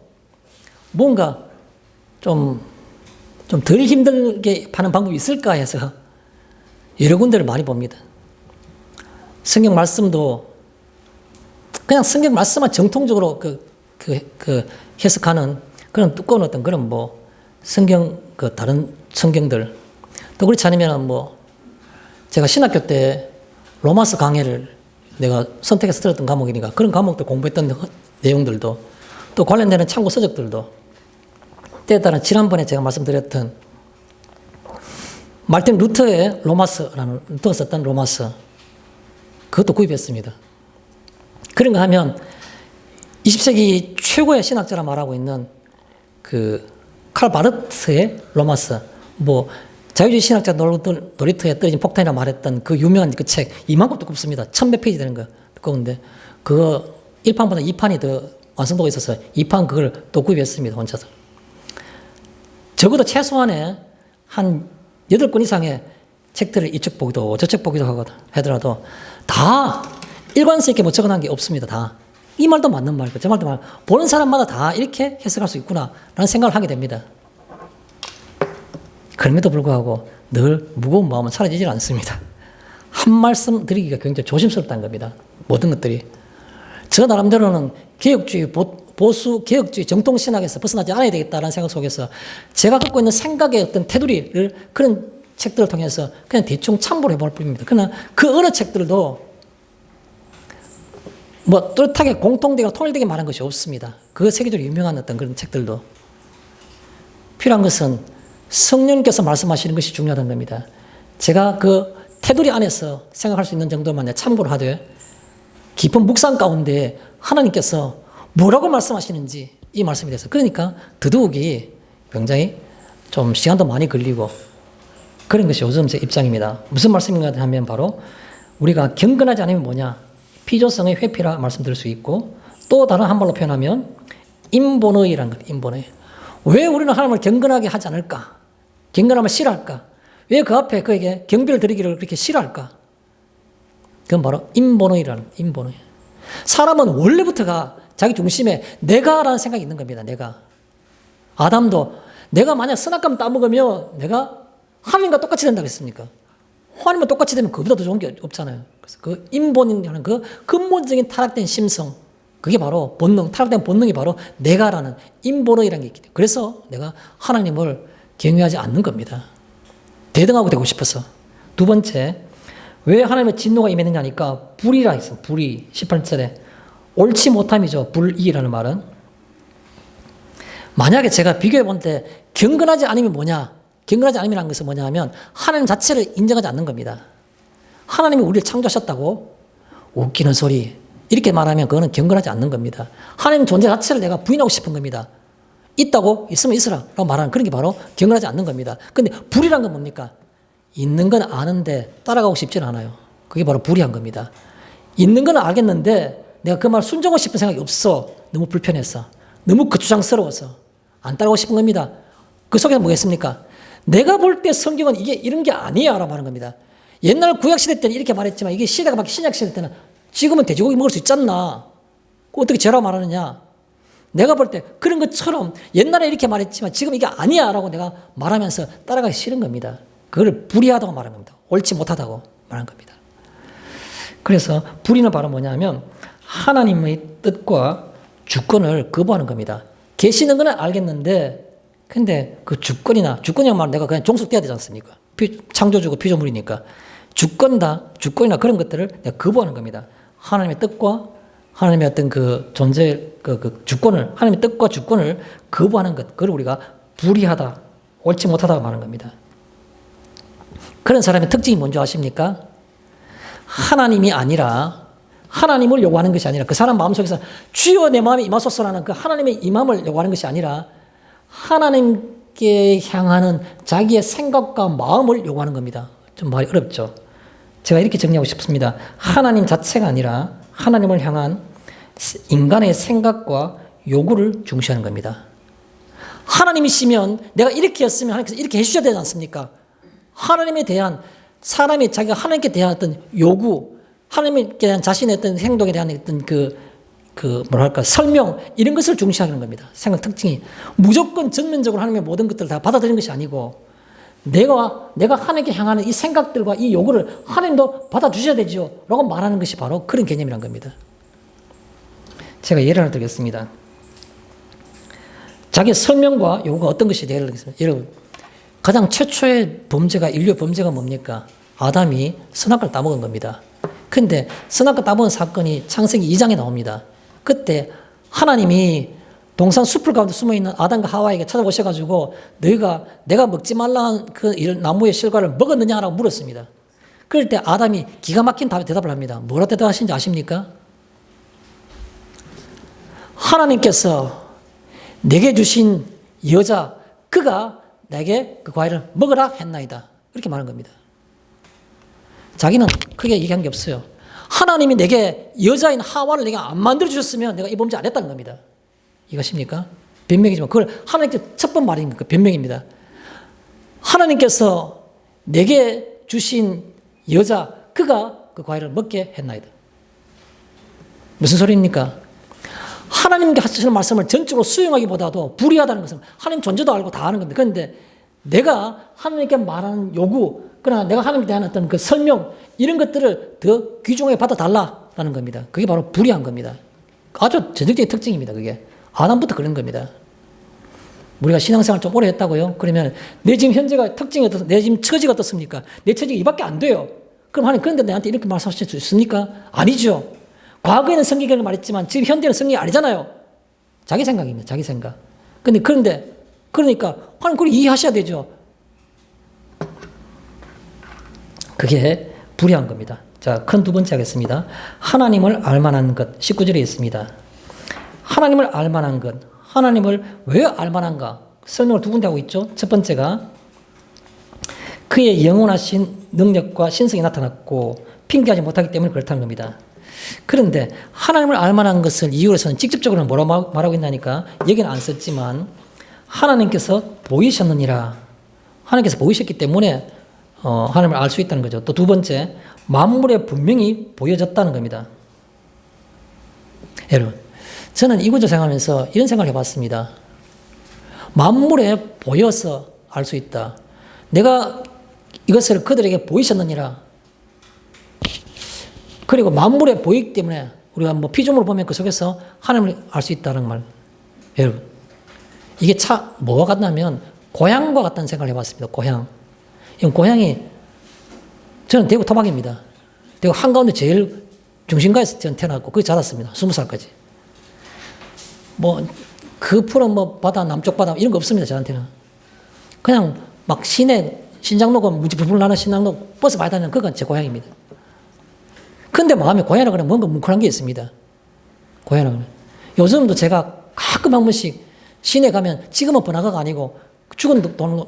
A: 뭔가 좀 덜 힘들게 하는 방법이 있을까 해서 여러 군데를 많이 봅니다. 성경 말씀도 그냥 성경 말씀만 정통적으로 해석하는 그런 두꺼운 어떤 그런 성경 다른 성경들, 또 그렇지 않으면 제가 신학교 때 로마서 강해를 내가 선택해서 들었던 과목이니까 그런 과목들 공부했던 내용들도, 또 관련되는 참고 서적들도, 때에 따라 지난번에 제가 말씀드렸던 말틴 루터의 로마서라는, 루터가 썼던 로마서, 그것도 구입했습니다. 그런 거 하면 20세기 최고의 신학자라 말하고 있는 그 칼 바르트의 로마스, 뭐 자유주의 신학자 놀이터에 떨어진 폭탄이라 말했던 그 유명한 그 책, 이만큼 두껍습니다. 1000몇 페이지 되는 거 두꺼운데 그거 1판보다 2판이 더 완성도가 있어서 2판 그걸 또 구입했습니다. 혼자서. 적어도 최소한의 한 8권 이상의 책들을 이쪽 보기도 저쪽 보기도 하더라도 다 일관성 있게 뭐 적어놓은 게 없습니다. 다. 이 말도 맞는 말이고 저 말도 보는 사람마다 다 이렇게 해석할 수 있구나라는 생각을 하게 됩니다. 그럼에도 불구하고 늘 무거운 마음은 사라지질 않습니다. 한 말씀 드리기가 굉장히 조심스럽다는 겁니다. 모든 것들이. 저 나름대로는 개혁주의, 보수, 개혁주의, 정통신학에서 벗어나지 않아야 되겠다는 생각 속에서 제가 갖고 있는 생각의 어떤 테두리를 그런 책들을 통해서 그냥 대충 참고를 해볼 뿐입니다. 그러나 그 어느 책들도 뭐 뚜렷하게 공통되고 통일되게 말한 것이 없습니다. 그 세계적으로 유명한 어떤 그런 책들도. 필요한 것은 성령님께서 말씀하시는 것이 중요하다는 겁니다. 제가 그 테두리 안에서 생각할 수 있는 정도만 참고를 하되 깊은 묵상 가운데 하나님께서 뭐라고 말씀하시는지 이 말씀에 대해서 그러니까 더더욱이 굉장히 좀 시간도 많이 걸리고 그런 것이 요즘 제 입장입니다. 무슨 말씀인가 하면 바로 우리가 경건하지 않으면 뭐냐? 피조성의 회피라 말씀드릴 수 있고 또 다른 한 말로 표현하면 인본의라는 것, 인본의. 왜 우리는 하나님을 경건하게 하지 않을까? 경건함을 싫어할까? 왜 그 앞에 그에게 경배를 드리기를 그렇게 싫어할까? 그건 바로 인본의라는 인본의. 사람은 원래부터가 자기 중심에 내가라는 생각이 있는 겁니다. 내가. 아담도 내가 만약 선악과를 따먹으면 내가 하나님과 똑같이 된다고 했습니까? 하나님과 똑같이 되면 그보다 더 좋은 게 없잖아요. 그래서 그 인본이라는 그 근본적인 타락된 심성, 그게 바로 본능, 타락된 본능이 바로 내가라는 인본의라는 게 있기 때문에 그래서 내가 하나님을 경외하지 않는 겁니다. 대등하고 되고 싶어서. 두 번째, 왜 하나님의 진노가 임했느냐 하니까 불이라 했어. 불이 18절에 옳지 못함이죠. 불이라는 말은. 만약에 제가 비교해 볼 때 경건하지 않으면 뭐냐? 경건하지 않으면 것은 뭐냐 하면 하나님 자체를 인정하지 않는 겁니다. 하나님이 우리를 창조하셨다고 웃기는 소리 이렇게 말하면 그거는 경건하지 않는 겁니다. 하나님 존재 자체를 내가 부인하고 싶은 겁니다. 있다고 있으면 있으라 라고 말하는 그런 게 바로 경건하지 않는 겁니다. 그런데 불이란 건 뭡니까? 있는 건 아는데 따라가고 싶지는 않아요. 그게 바로 불이한 겁니다. 있는 건 알겠는데 내가 그 말 순종하고 싶은 생각이 없어. 너무 불편해서. 너무 거추장스러워서. 안 따라가고 싶은 겁니다. 그 속에는 뭐겠습니까? 내가 볼 때 성경은 이게 이런 게 아니야 라고 하는 겁니다. 옛날 구약시대 때는 이렇게 말했지만 이게 시대가 바뀌 신약시대 때는 지금은 돼지고기 먹을 수 있잖아. 어떻게 저라고 말하느냐. 내가 볼 때 그런 것처럼 옛날에 이렇게 말했지만 지금 이게 아니야 라고 내가 말하면서 따라가기 싫은 겁니다. 그걸 불의하다고 말한 겁니다. 옳지 못하다고 말한 겁니다. 그래서 불의는 바로 뭐냐면 하나님의 뜻과 주권을 거부하는 겁니다. 계시는 건 알겠는데 근데 그 주권이라고 말하면 내가 그냥 종속돼야 되지 않습니까? 창조주고 피조물이니까. 주권이나 그런 것들을 내가 거부하는 겁니다. 하나님의 뜻과 하나님의 어떤 그 존재, 그 주권을, 하나님의 뜻과 주권을 거부하는 것, 그걸 우리가 불의하다, 옳지 못하다고 말하는 겁니다. 그런 사람의 특징이 뭔지 아십니까? 하나님이 아니라, 하나님을 요구하는 것이 아니라, 그 사람 마음속에서 주여 내 마음에 임하소서라는 그 하나님의 임함을 요구하는 것이 아니라, 하나님께 향하는 자기의 생각과 마음을 요구하는 겁니다. 좀 말이 어렵죠. 제가 이렇게 정리하고 싶습니다. 하나님 자체가 아니라 하나님을 향한 인간의 생각과 요구를 중시하는 겁니다. 하나님이시면 내가 이렇게 했으면 하나님께서 이렇게 해주셔야 되지 않습니까? 하나님에 대한 사람이 자기가 하나님께 대한 어떤 요구, 하나님께 대한 자신의 어떤 행동에 대한 어떤 설명, 이런 것을 중시하는 겁니다. 생각 특징이. 무조건 전면적으로 하나님의 모든 것들을 다 받아들이는 것이 아니고, 내가 하나님께 향하는 이 생각들과 이 요구를 하나님도 받아주셔야 되죠. 라고 말하는 것이 바로 그런 개념이란 겁니다. 제가 예를 하나 드리겠습니다. 자기의 설명과 요구가 어떤 것이 예를 들겠습니다. 여러분, 가장 최초의 범죄가, 인류의 범죄가 뭡니까? 아담이 선악과를 따먹은 겁니다. 근데 선악과 따먹은 사건이 창세기 2장에 나옵니다. 그때 하나님이 동산 숲을 가운데 숨어있는 아담과 하와에게 찾아오셔가지고 내가 먹지 말라는 그 나무의 실과를 먹었느냐라고 물었습니다. 그럴 때 아담이 기가 막힌 대답을 합니다. 뭐라 대답하신지 아십니까? 하나님께서 내게 주신 여자 그가 내게 그 과일을 먹으라 했나이다. 이렇게 말한 겁니다. 자기는 크게 얘기한 게 없어요. 하나님이 내게 여자인 하와를 내게 안 만들어 주셨으면 내가 이 범죄 안 했다는 겁니다. 이것입니까? 변명이지만 그걸 하나님께 첫 번 말인 그 변명입니다. 하나님께서 내게 주신 여자 그가 그 과일을 먹게 했나이다. 무슨 소리입니까? 하나님께 하시는 말씀을 전적으로 수용하기보다도 불의하다는 것은 하나님 존재도 알고 다 아는 겁니다. 그런데 내가 하나님께 말하는 요구, 그러나 내가 하나님에 대한 어떤 그 설명, 이런 것들을 더 귀중하게 받아달라는 겁니다. 그게 바로 불의한 겁니다. 아주 전형적인 특징입니다. 그게. 아담부터 그런 겁니다. 우리가 신앙생활 좀 오래 했다고요? 그러면 내 지금 현재가 특징이 어떻습니까? 내 지금 처지가 어떻습니까? 내 처지가 이밖에 안 돼요. 그럼 하나님 그런데 내한테 이렇게 말씀하실 수 있습니까? 아니죠. 과거에는 성경을 말했지만 지금 현대는 성경이 아니잖아요. 자기 생각입니다. 자기 생각. 그런데 그러니까 하나님 그걸 이해하셔야 되죠. 그게 불의한 겁니다. 자, 큰 두 번째 하겠습니다. 하나님을 알만한 것. 19절에 있습니다. 하나님을 알만한 것. 하나님을 왜 알만한가? 설명을 두 군데 하고 있죠. 첫 번째가 그의 영원하신 능력과 신성이 나타났고 핑계하지 못하기 때문에 그렇다는 겁니다. 그런데 하나님을 알만한 것을 이유로서는 직접적으로는 뭐라고 말하고 있나니까 여기는 안 썼지만 하나님께서 보이셨느니라. 하나님께서 보이셨기 때문에 하나님을 알 수 있다는 거죠. 또 두 번째, 만물에 분명히 보여졌다는 겁니다. 여러분, 저는 이구조 생활하면서 이런 생각을 해봤습니다. 만물에 보여서 알 수 있다. 내가 이것을 그들에게 보이셨느니라. 그리고 만물에 보이기 때문에 우리가 뭐 피조물을 보면 그 속에서 하나님을 알 수 있다는 말. 여러분, 이게 뭐가 같냐면 고향과 같다는 생각을 해봤습니다. 고향. 고향이 저는 대구 토박입니다. 대구 한가운데 제일 중심가에서 저는 태어났고 거기 자랐습니다. 20살까지. 그 푸른 바다, 남쪽 바다 이런 거 없습니다. 저한테는. 그냥 막 시내 신장로가 무지 불불 나는 신장로 버스 많이 다니는 그건 제 고향입니다. 근데 마음에 고향이라 그러면 뭔가 뭉클한 게 있습니다. 고향이라 그러면. 요즘도 제가 가끔 한 번씩 시내 가면 지금은 번화가가 아니고 죽은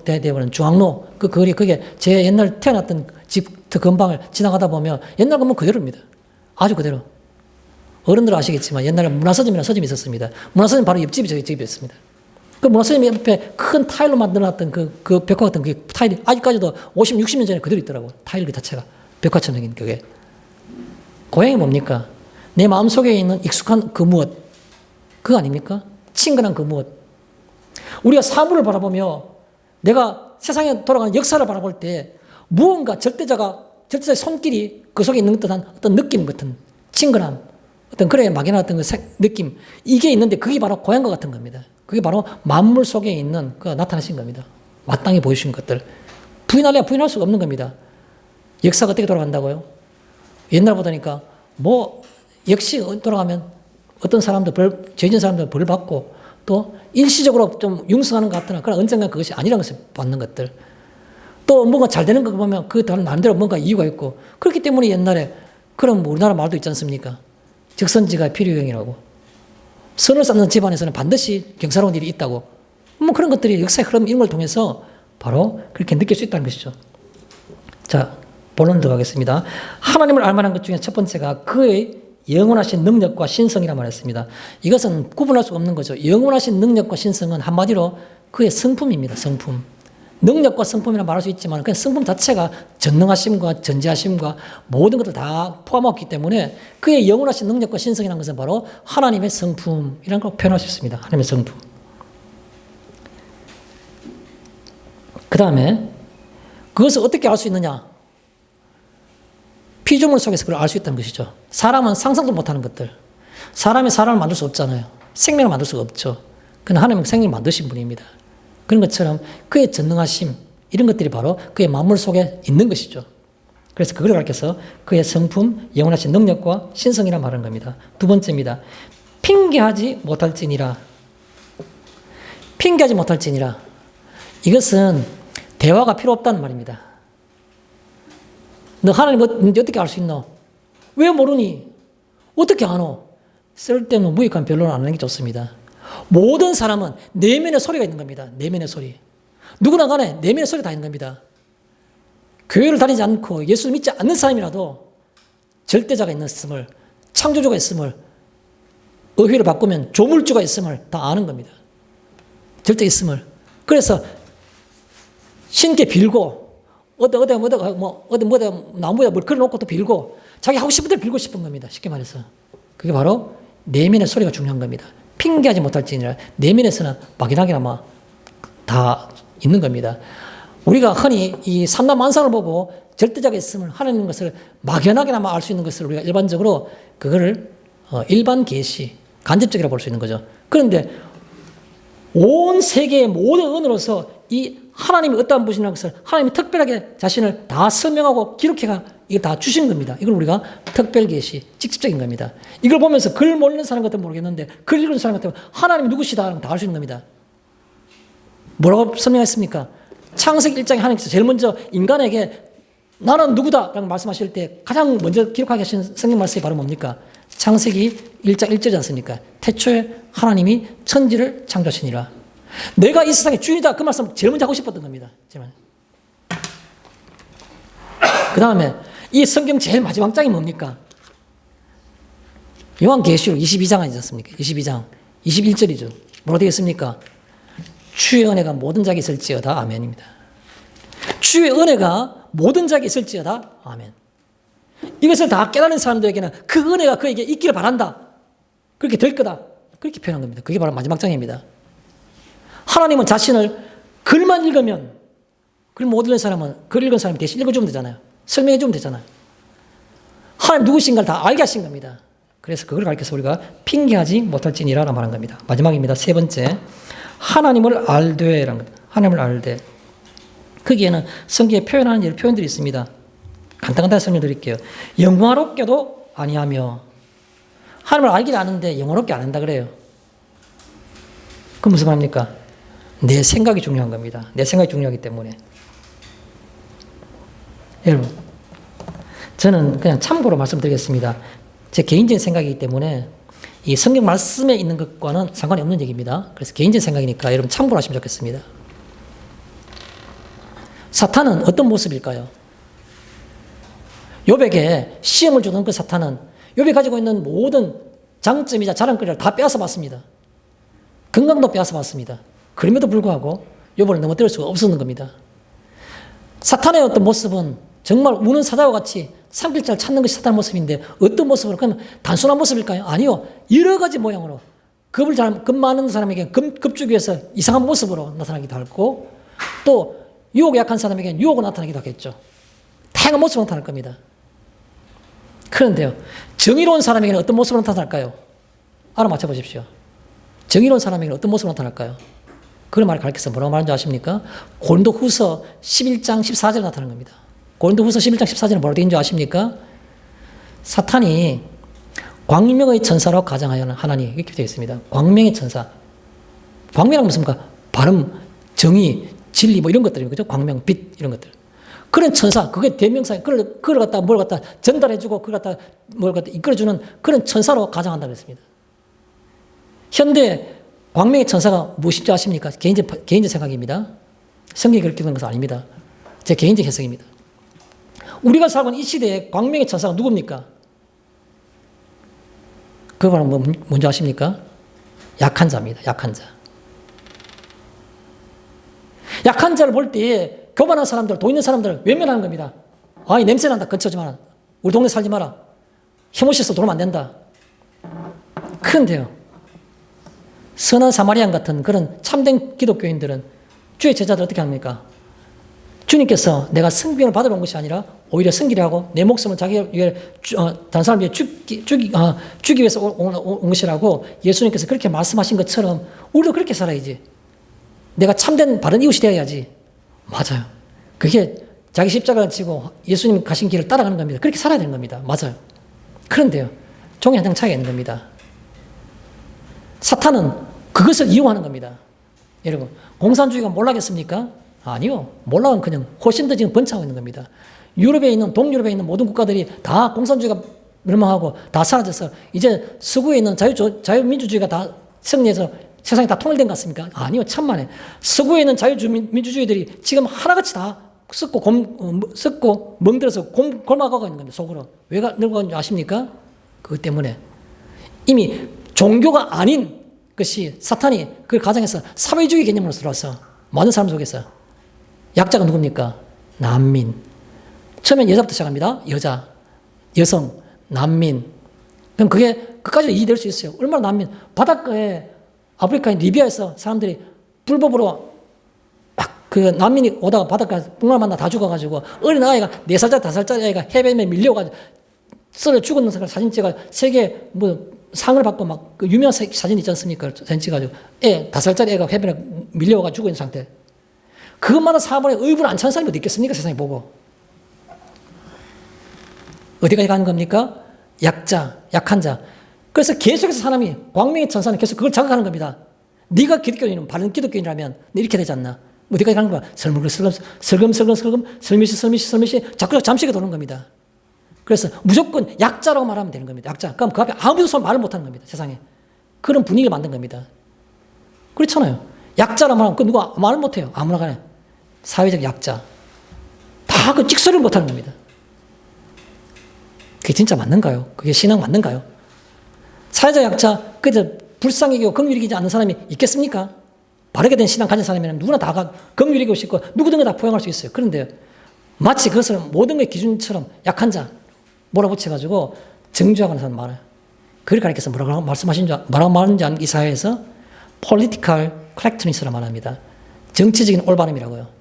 A: 대대버는 중앙로 그 거리 그게 제 옛날 태어났던 집 그 근방을 지나가다 보면 옛날 건물 그대로입니다. 아주 그대로. 어른들 아시겠지만 옛날에 문화서점이라는 서점이 있었습니다. 문화서점 바로 옆집이 저희 집이었습니다. 그 문화서점 옆에 큰 타일로 만들어놨던 그 벽화 같은 그 타일이 아직까지도 50, 60년 전에 그대로 있더라고요. 타일 그 자체가. 벽화처럼 생긴 그게. 고향이 뭡니까? 내 마음속에 있는 익숙한 그 무엇. 그거 아닙니까? 친근한 그 무엇. 우리가 사물을 바라보며 내가 세상에 돌아가는 역사를 바라볼 때 무언가 절대자의 손길이 그 속에 있는 듯한 어떤 느낌 같은 친근함, 어떤 그래 막연한 어떤 그 느낌, 이게 있는데 그게 바로 고향과 같은 겁니다. 그게 바로 만물 속에 있는 그 나타나신 겁니다. 마땅히 보여주신 것들. 부인할래야 부인할 수가 없는 겁니다. 역사가 어떻게 돌아간다고요? 옛날 보다니까 역시 돌아가면 어떤 사람들 죄진 사람들 벌 받고 또 일시적으로 좀 융성하는 것 같으나 그러나 언젠가 그것이 아니라는 것을 받는 것들. 또 뭔가 잘 되는 거 보면 그 다른 나름대로 뭔가 이유가 있고 그렇기 때문에 옛날에 그런 우리나라 말도 있지 않습니까? 적선지가 필요형이라고. 선을 쌓는 집안에서는 반드시 경사로운 일이 있다고. 그런 것들이 역사의 흐름 이런 걸 통해서 바로 그렇게 느낄 수 있다는 것이죠. 자, 본론 들어가겠습니다. 하나님을 알만한 것 중에 첫 번째가 그의 영원하신 능력과 신성이라 말했습니다. 이것은 구분할 수가 없는 거죠. 영원하신 능력과 신성은 한마디로 그의 성품입니다. 성품. 능력과 성품이라 말할 수 있지만 그냥 성품 자체가 전능하심과 전지하심과 모든 것을 다 포함하기 때문에 그의 영원하신 능력과 신성이라는 것은 바로 하나님의 성품이라는 걸 표현할 수 있습니다. 하나님의 성품. 그 다음에 그것을 어떻게 알 수 있느냐? 피조물 속에서 그걸 알 수 있다는 것이죠. 사람은 상상도 못하는 것들. 사람이 사람을 만들 수 없잖아요. 생명을 만들 수가 없죠. 그러나 하나님은 생명을 만드신 분입니다. 그런 것처럼 그의 전능하심 이런 것들이 바로 그의 만물 속에 있는 것이죠. 그래서 그걸 가르쳐서 그의 성품, 영원하신 능력과 신성이라 말하는 겁니다. 두 번째입니다. 핑계하지 못할지니라. 핑계하지 못할지니라. 이것은 대화가 필요 없다는 말입니다. 너 하나님 어떻게 알 수 있노? 왜 모르니? 어떻게 아노? 쓸데없는 무익한 변론을 안 하는 게 좋습니다. 모든 사람은 내면의 소리가 있는 겁니다. 내면의 소리. 누구나 간에 내면의 소리 다 있는 겁니다. 교회를 다니지 않고 예수를 믿지 않는 사람이라도 절대자가 있음을, 창조주가 있음을, 의회를 바꾸면 조물주가 있음을 다 아는 겁니다. 절대 있음을. 그래서 신께 빌고 어디 나무에다 뭘 걸어놓고 또 빌고 자기 하고 싶은 대로 빌고 싶은 겁니다. 쉽게 말해서. 그게 바로 내면의 소리가 중요한 겁니다. 핑계하지 못할지니라 내면에서는 막연하게나마 다 있는 겁니다. 우리가 흔히 이 삼라만상을 보고 절대자가 있음을 하나님 것을 막연하게나마 알 수 있는 것을 우리가 일반적으로 그거를 일반 계시, 간접적이라고 볼 수 있는 거죠. 그런데 온 세계의 모든 언어로서 이 하나님이 어떠한 분이라는 것을 하나님이 특별하게 자신을 다 설명하고 기록해가 이걸 다 주신 겁니다. 이걸 우리가 특별 계시, 직접적인 겁니다. 이걸 보면서 글 모르는 사람 같으면 모르겠는데 글 읽는 사람 같으면 하나님이 누구시다 다 알 수 있는 겁니다. 뭐라고 설명했습니까? 창세기 1장에 하나님께서 제일 먼저 인간에게 나는 누구다 라고 말씀하실 때 가장 먼저 기록하게 하신 성경 말씀이 바로 뭡니까? 창세기 1장 1절이지 않습니까? 태초에 하나님이 천지를 창조하시니라. 내가 이 세상의 주인이다. 그 말씀 제일 먼저 하고 싶었던 겁니다. 그 다음에 이 성경 제일 마지막 장이 뭡니까? 요한계시록 22장 아니지 않습니까? 22장 21절이죠. 뭐라 되겠습니까? 주의 은혜가 모든 자에게 있을지어다. 아멘입니다. 주의 은혜가 모든 자에게 있을지어다. 아멘. 이것을 다 깨달은 사람들에게는 그 은혜가 그에게 있기를 바란다. 그렇게 될 거다. 그렇게 표현한 겁니다. 그게 바로 마지막 장입니다. 하나님은 자신을 글만 읽으면 글 못 읽은 사람은 글 읽은 사람이 대신 읽어주면 되잖아요. 설명해 주면 되잖아요. 하나님 누구신가를 다 알게 하신 겁니다. 그래서 그걸 가르쳐서 우리가 핑계하지 못할지니라라고 말한 겁니다. 마지막입니다. 세 번째. 하나님을 알되라는 겁니다. 하나님을 알되. 거기에는 성경에 표현하는 표현들이 있습니다. 간단하게 설명드릴게요. 영화롭게도 아니하며. 하나님을 알긴 아는데 영화롭게 안 한다 그래요. 그건 무슨 말입니까? 내 생각이 중요한 겁니다. 내 생각이 중요하기 때문에. 여러분, 저는 그냥 참고로 말씀드리겠습니다. 제 개인적인 생각이기 때문에 이 성경 말씀에 있는 것과는 상관이 없는 얘기입니다. 그래서 개인적인 생각이니까 여러분 참고로 하시면 좋겠습니다. 사탄은 어떤 모습일까요? 욥에게 시험을 주던 그 사탄은 욥이 가지고 있는 모든 장점이자 자랑거리를 다 빼앗아 봤습니다. 건강도 빼앗아 봤습니다. 그럼에도 불구하고 욥을 넘어뜨릴 수가 없었는 겁니다. 사탄의 어떤 모습은 정말 우는 사자와 같이 삼킬자를 찾는 것이 사탄의 모습인데 어떤 모습으로? 그러면 단순한 모습일까요? 아니요. 여러 가지 모양으로 겁 많은 사람에게 겁주기 위해서 이상한 모습으로 나타나기도 하고 또 유혹이 약한 사람에게는 유혹으로 나타나기도 하겠죠. 다양한 모습으로 나타날 겁니다. 그런데요. 정의로운 사람에게는 어떤 모습으로 나타날까요? 알아맞혀 보십시오. 정의로운 사람에게는 어떤 모습으로 나타날까요? 그걸 말을 가르쳐서 뭐라고 말하는지 아십니까? 고린도후서 11장 14절에 나타나는 겁니다. 고린도후서 11장 14절에 뭐라고 되어 있는지 아십니까? 사탄이 광명의 천사로 가장하여는 하나님 이렇게 되어 있습니다. 광명의 천사. 광명은 무슨 발음, 정의, 진리 뭐 이런 것들이에요. 그죠? 광명, 빛 이런 것들. 그런 천사, 그게 대명사, 그걸 갖다 뭘 갖다 전달해주고 그걸 갖다 뭘 갖다 이끌어주는 그런 천사로 가장한다고 했습니다. 현대 광명의 천사가 무엇인지 아십니까? 개인적 생각입니다. 성경이 그렇게 되는 것은 아닙니다. 제 개인적 해석입니다. 우리가 살고 있는 이 시대에 광명의 천사가 누굽니까? 그 바로 뭔지 아십니까? 약한 자입니다. 약한 자. 약한 자를 볼 때 교만한 사람들, 돈 있는 사람들을 외면하는 겁니다. 아, 이 냄새 난다. 근처 오지 마라. 우리 동네 살지 마라. 혐오시에서 돌아오면 안 된다. 그런데요. 선한 사마리안 같은 그런 참된 기독교인들은 주의 제자들 어떻게 합니까? 주님께서 내가 성비를 받으러 온 것이 아니라 오히려 성기를 하고 내 목숨을 자기 위해 다른 사람 위해 주기 위해서 온 것이라고 예수님께서 그렇게 말씀하신 것처럼 우리도 그렇게 살아야지. 내가 참된 바른 이웃이 되어야지. 맞아요. 그게 자기 십자가를 지고 예수님 가신 길을 따라가는 겁니다. 그렇게 살아야 되는 겁니다. 맞아요. 그런데요. 종이 한 장 차이가 있는 겁니다. 사탄은 그것을 이용하는 겁니다. 여러분, 공산주의가 몰락했습니까? 아니요. 몰락은 그냥 훨씬 더 지금 번창하고 있는 겁니다. 유럽에 있는, 동유럽에 있는 모든 국가들이 다 공산주의가 멸망하고 다 사라져서 이제 서구에 있는 자유민주주의가 다 승리해서 세상이 다 통일된 것 같습니까? 아니요, 천만에. 서구에 있는 자유민주주의들이 지금 하나같이 다 썩고 멍들어서 골마가고 있는 겁니다, 속으로. 왜 늙어가는지 아십니까? 그것 때문에. 이미 종교가 아닌 것이 사탄이 그걸 가정해서 사회주의 개념으로 들어왔어. 많은 사람 속에서. 약자가 누굽니까? 난민. 처음엔 여자부터 시작합니다. 여자, 여성, 난민. 그럼 그게 끝까지 이해될 수 있어요. 얼마나 난민. 바닷가에 아프리카의 리비아에서 사람들이 불법으로 막 그 난민이 오다가 바닷가에서 붕어 만나 다 죽어가지고 어린 아이가 4살짜리 5살짜리 아이가 해변에 밀려가지고 썰어 죽었는 사진 찍어 세계 뭐 상을 받고 막 그 유명한 사진 있지 않습니까? 사진 찍어가지고 5살짜리 애가 해변에 밀려와가 죽어 있는 상태. 그것마다 사본에 의부를 안 찬 사람이 어디 있겠습니까? 세상에 보고. 어디까지 가는 겁니까? 약자, 약한 자. 그래서 계속해서 사람이 광명의 천사는 계속 그걸 자극하는 겁니다. 네가 기독교인이면 바른 기독교인이라면 이렇게 되지 않나? 어디까지 가는 거야? 설금설금 설미시 자꾸 잠시게 도는 겁니다. 그래서 무조건 약자라고 말하면 되는 겁니다. 약자. 그럼 그 앞에 아무도 말을 못하는 겁니다. 세상에. 그런 분위기를 만든 겁니다. 그렇잖아요. 약자라고 말하면 그 누가 말을 못해요. 아무나 간에. 사회적 약자. 다 그 찍소리를 못하는 겁니다. 그게 진짜 맞는가요? 그게 신앙 맞는가요? 사회적 약자, 그저 불쌍하고 긍휼이기지 않는 사람이 있겠습니까? 바르게 된 신앙 가진 사람이면 누구나 다 긍휼이고 싶고 누구든지 다 포용할 수 있어요. 그런데 마치 그것을 모든 의 기준처럼 약한 자 몰아붙여가지고 정죄하고 하는 사람 많아요. 그걸 가리켜서 뭐라고 말하는지 이 사회에서 political correctness라 말합니다. 정치적인 올바름이라고요.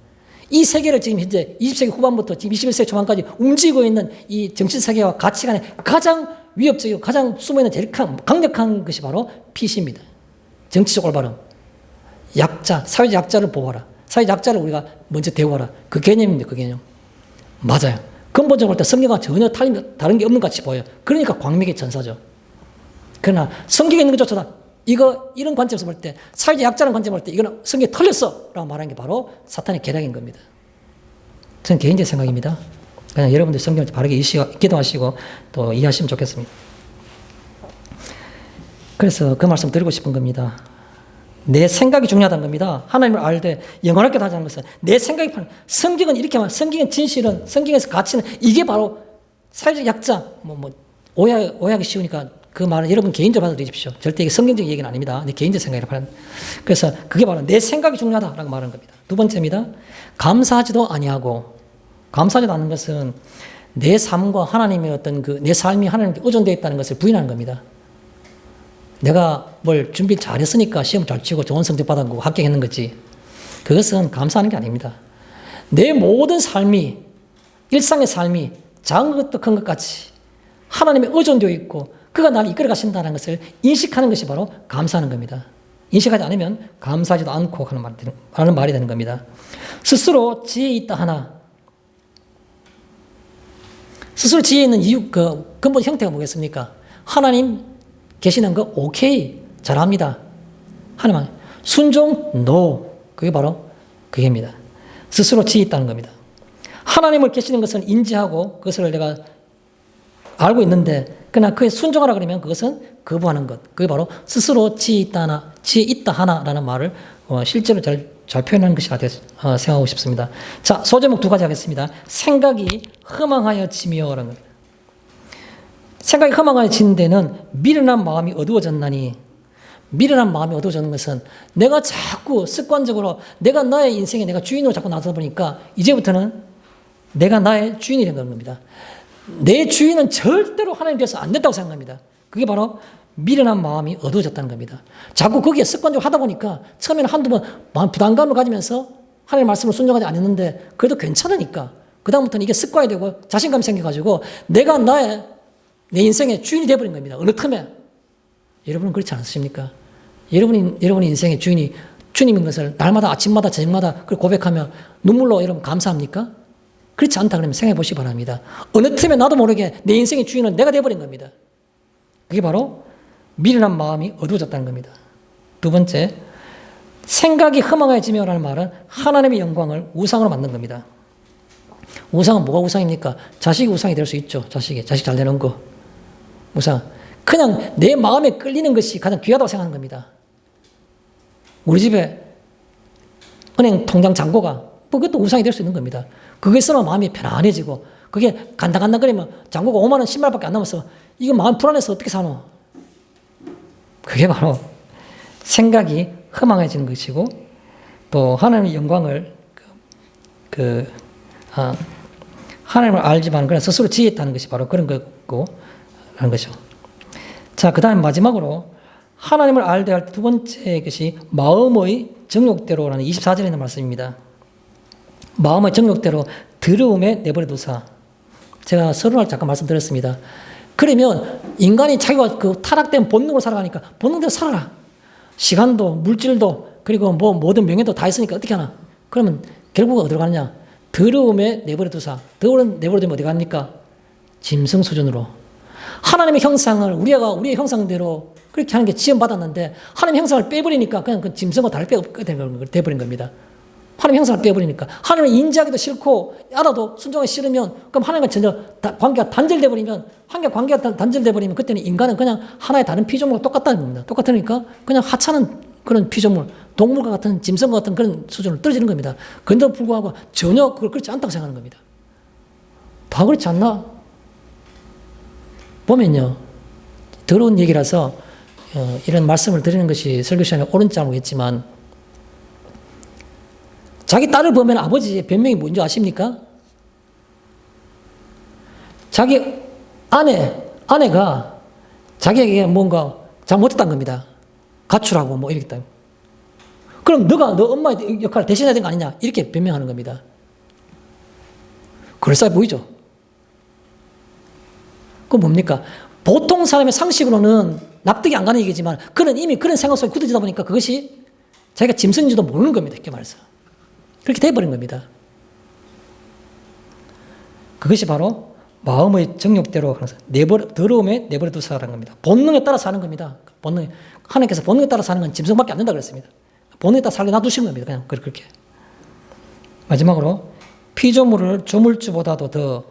A: 이 세계를 지금 현재 20세기 후반부터 지금 21세기 초반까지 움직이고 있는 이 정치 세계와 가치관의 가장 위협적이고 가장 숨어있는 제일 강력한 것이 바로 PC입니다. 정치적 올바름. 약자, 사회적 약자를 보호하라. 사회적 약자를 우리가 먼저 대우하라. 그 개념입니다. 그 개념. 맞아요. 근본적으로 볼 때 성경과 전혀 다른 게 없는 것 같이 보여요. 그러니까 광명의 전사죠. 그러나 성경에 있는 것조차도 이런 관점에서 볼 때, 사회적 약자라는 관점에서 볼 때 이거는 성경에 틀렸어! 라고 말하는 게 바로 사탄의 계략인 겁니다. 저는 개인적 생각입니다. 그냥 여러분들 성경을 바르게 기도하시고 또 이해하시면 좋겠습니다. 그래서 그 말씀 드리고 싶은 겁니다. 내 생각이 중요하다는 겁니다. 하나님을 알되 영원하게 하자는 것은 내 생각이 성경은 이렇게 말, 성경의 진실은, 성경에서 가치는 이게 바로 사회적 약자, 오해하기 쉬우니까 그 말은 여러분 개인적으로 받아들이십시오. 절대 이게 성경적 얘기는 아닙니다. 내 개인적 생각이라 하는. 그래서 그게 바로 내 생각이 중요하다라고 말하는 겁니다. 두 번째입니다. 감사하지도 아니하고, 감사하지도 않는 것은 내 삶과 하나님의 어떤 내 삶이 하나님께 의존되어 있다는 것을 부인하는 겁니다. 내가 뭘 준비 잘했으니까 시험 잘 치고 좋은 성적 받았고 합격했는 거지. 그것은 감사하는 게 아닙니다. 내 모든 삶이, 일상의 삶이 작은 것도 큰 것 같이 하나님의 의존되어 있고 그가 나를 이끌어 가신다는 것을 인식하는 것이 바로 감사하는 겁니다. 인식하지 않으면 감사하지도 않고 하는 말이 되는 겁니다. 스스로 지혜 있다 하나. 스스로 지혜 있는 이유, 그 근본 형태가 뭐겠습니까? 하나님 계시는 거 오케이 잘합니다. 하나님 순종 no 그게 바로 그게입니다. 스스로 지혜 있다는 겁니다. 하나님을 계시는 것은 인지하고 그것을 내가 알고 있는데 그러나 그에 순종하라 그러면 그것은 거부하는 것. 그게 바로 스스로 지혜 있다 하나라는 말을 실제로 잘 표현하는 것이라 생각하고 싶습니다. 자, 소제목 2가지 하겠습니다. 생각이 허망하여지며라는 겁니다. 생각이 허망해진 데는 미련한 마음이 어두워졌나니, 미련한 마음이 어두워졌는 것은 내가 자꾸 습관적으로 내가 나의 인생에 내가 주인으로 자꾸 나서다 보니까 이제부터는 내가 나의 주인이 된 겁니다. 내 주인은 절대로 하나님 돼서 안 된다고 생각합니다. 그게 바로 미련한 마음이 어두워졌다는 겁니다. 자꾸 거기에 습관적으로 하다 보니까 처음에는 한두 번 부담감을 가지면서 하나님의 말씀을 순종하지 않았는데 그래도 괜찮으니까 그다음부터는 이게 습관이 되고 자신감이 생겨가지고 내가 내 인생의 주인이 되어버린 겁니다. 어느 틈에. 여러분은 그렇지 않습니까? 여러분의 인생의 주인이 주님인 것을 날마다 아침마다 저녁마다 고백하며 눈물로 여러분 감사합니까? 그렇지 않다 그러면 생각해 보시기 바랍니다. 어느 틈에 나도 모르게 내 인생의 주인은 내가 되어버린 겁니다. 그게 바로 미련한 마음이 어두워졌다는 겁니다. 두 번째, 생각이 허망해지며라는 말은 하나님의 영광을 우상으로 만든 겁니다. 우상은 뭐가 우상입니까? 자식이 우상이 될 수 있죠. 자식 잘 되는 거. 우상. 그냥 내 마음에 끌리는 것이 가장 귀하다고 생각하는 겁니다. 우리 집에 은행 통장 잔고가 뭐 그것도 우상이 될 수 있는 겁니다. 그게 있으면 마음이 편안해지고 그게 간당간당거리면 잔고가 5만 원, 10만 원밖에 안 남았어. 이거 마음 불안해서 어떻게 사노? 그게 바로 생각이 허망해지는 것이고 또 하나님의 영광을 하나님을 알지만 그냥 스스로 지혜했다는 것이 바로 그런 거고 하는 것이죠. 자, 그 다음에 마지막으로 하나님을 알되 할 두 번째 것이 마음의 정욕대로라는 24절에 있는 말씀입니다. 마음의 정욕대로 더러움에 내버려 두사. 제가 서론을 잠깐 말씀드렸습니다. 그러면 인간이 자기가 그 타락된 본능으로 살아가니까 본능대로 살아라. 시간도 물질도 그리고 뭐 모든 명예도 다 있으니까 어떻게 하나. 그러면 결국은 어디로 가느냐. 더러움에 내버려 두사. 더러움 내버려 두면 어디 갑니까? 짐승 수준으로. 하나님의 형상을 우리의 형상대로 그렇게 하는 게 지원받았는데 하나님의 형상을 빼버리니까 그냥 그 짐승과 다를 게 없게 돼버린 겁니다. 하나님의 형상을 빼버리니까 하나님을 인지하기도 싫고 알아도 순종하기 싫으면 그럼 하나님과 전혀 관계가 단절돼 버리면 관계가 단절돼 버리면 그때는 인간은 그냥 하나의 다른 피조물과 똑같다는 겁니다. 똑같으니까 그냥 하찮은 그런 피조물, 동물과 같은 짐승과 같은 그런 수준으로 떨어지는 겁니다. 그런데도 불구하고 전혀 그걸 그렇지 않다고 생각하는 겁니다. 다 그렇지 않나? 보면요. 더러운 얘기라서 이런 말씀을 드리는 것이 설교 시간에 옳은지 모르겠지만 자기 딸을 보면 아버지의 변명이 뭔지 아십니까? 자기 아내가 자기에게 뭔가 잘못했다는 겁니다. 가출하고 뭐 이랬다. 그럼 너 엄마의 역할을 대신해야 되는 거 아니냐? 이렇게 변명하는 겁니다. 그럴싸해 보이죠? 그건 뭡니까? 보통 사람의 상식으로는 납득이 안 가는 얘기지만 그는 이미 그런 생각 속에 굳어지다 보니까 그것이 자기가 짐승인지도 모르는 겁니다. 이렇게 말해서. 그렇게 돼버린 겁니다. 그것이 바로 마음의 정욕대로 더러움에 내버려 두사라는 겁니다. 본능에 따라 사는 겁니다. 하나님께서 본능에 따라 사는 건 짐승밖에 안 된다 그랬습니다. 본능에 따라 살게 놔두신 겁니다. 그냥 그렇게. 마지막으로 피조물을 조물주보다도 더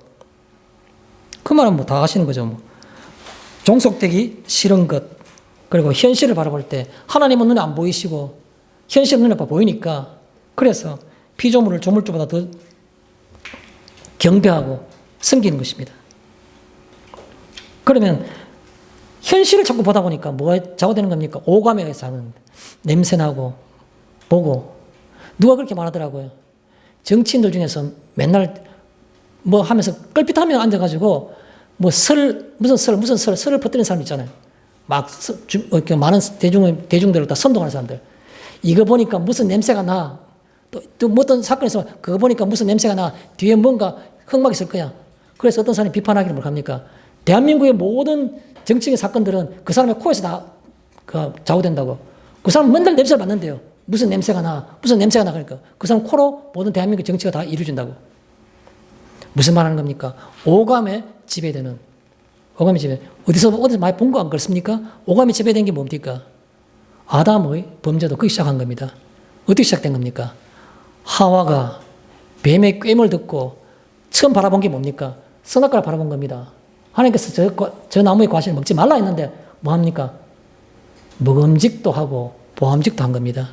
A: 그 말은 뭐 다 아시는 거죠. 뭐. 종속되기 싫은 것 그리고 현실을 바라볼 때 하나님은 눈에 안 보이시고 현실은 눈에 보이니까 그래서 피조물을 조물주보다 더 경배하고 섬기는 것입니다. 그러면 현실을 자꾸 보다 보니까 뭐가 좌우되는 겁니까? 오감에 사는 냄새나고 보고 누가 그렇게 말하더라고요. 정치인들 중에서 맨날 뭐 하면서 껄핏하며 앉아가지고 뭐 설을 퍼뜨리는 사람 있잖아요. 막 이렇게 많은 대중들을 다 선동하는 사람들. 이거 보니까 무슨 냄새가 나. 또 어떤 사건이 있으면 그거 보니까 무슨 냄새가 나. 뒤에 뭔가 흑막이 있을 거야. 그래서 어떤 사람이 비판하기를 뭘 합니까? 대한민국의 모든 정치적인 사건들은 그 사람의 코에서 다 좌우된다고. 그 사람 맨날 냄새를 맡는데요. 무슨 냄새가 나. 그러니까 그 사람 코로 모든 대한민국 정치가 다 이루어진다고. 무슨 말 하는 겁니까? 오감에 지배되는. 어디서 많이 본 거 안 그렇습니까? 오감에 지배된 게 뭡니까? 아담의 범죄도 거기 시작한 겁니다. 어떻게 시작된 겁니까? 하와가 뱀의 꾀임을 듣고 처음 바라본 게 뭡니까? 선악과를 바라본 겁니다. 하나님께서 저 나무의 과실을 먹지 말라 했는데 뭐 합니까? 먹음직도 하고 보암직도 한 겁니다.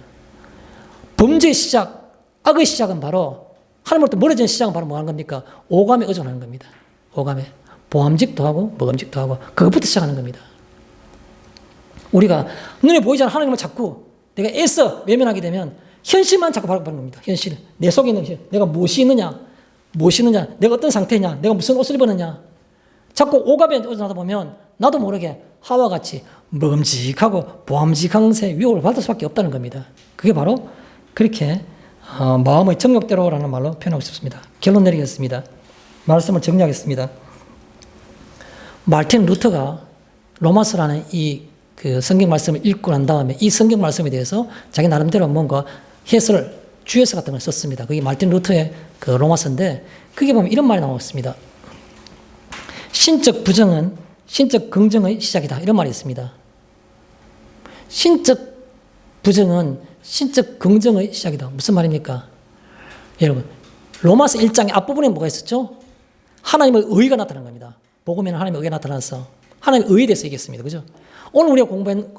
A: 범죄의 시작, 악의 시작은 바로 하나님으로부터 멀어지는 시작은 바로 뭐 하는 겁니까? 오감에 의존하는 겁니다. 오감에. 보암직도 하고 먹음직도 하고 그것부터 시작하는 겁니다. 우리가 눈에 보이지 않는 하나님을 자꾸 내가 애써 외면하게 되면 현실만 자꾸 바라보는 겁니다. 현실. 내 속에 있는 현실. 내가 무엇이 있느냐. 내가 어떤 상태냐. 내가 무슨 옷을 입었느냐. 자꾸 오감에 의존하다 보면 나도 모르게 하와같이 먹음직하고 보암직한 새 위협을 받을 수밖에 없다는 겁니다. 그게 바로 그렇게 마음의 정욕대로라는 말로 표현하고 싶습니다. 결론 내리겠습니다. 말씀을 정리하겠습니다. 마르틴 루터가 로마서라는 그 성경 말씀을 읽고 난 다음에 이 성경 말씀에 대해서 자기 나름대로 뭔가 주해서 같은 걸 썼습니다. 그게 마르틴 루터의 그 로마서인데 그게 보면 이런 말이 나왔습니다. 신적 부정은 신적 긍정의 시작이다. 이런 말이 있습니다. 신적 부정은 신적 긍정의 시작이다. 무슨 말입니까? 여러분, 로마서 1장의 앞부분에 뭐가 있었죠? 하나님의 의가 나타난 겁니다. 복음에는 하나님의 의가 나타나서 하나님의 의에 대해서 얘기했습니다. 그죠? 오늘 우리가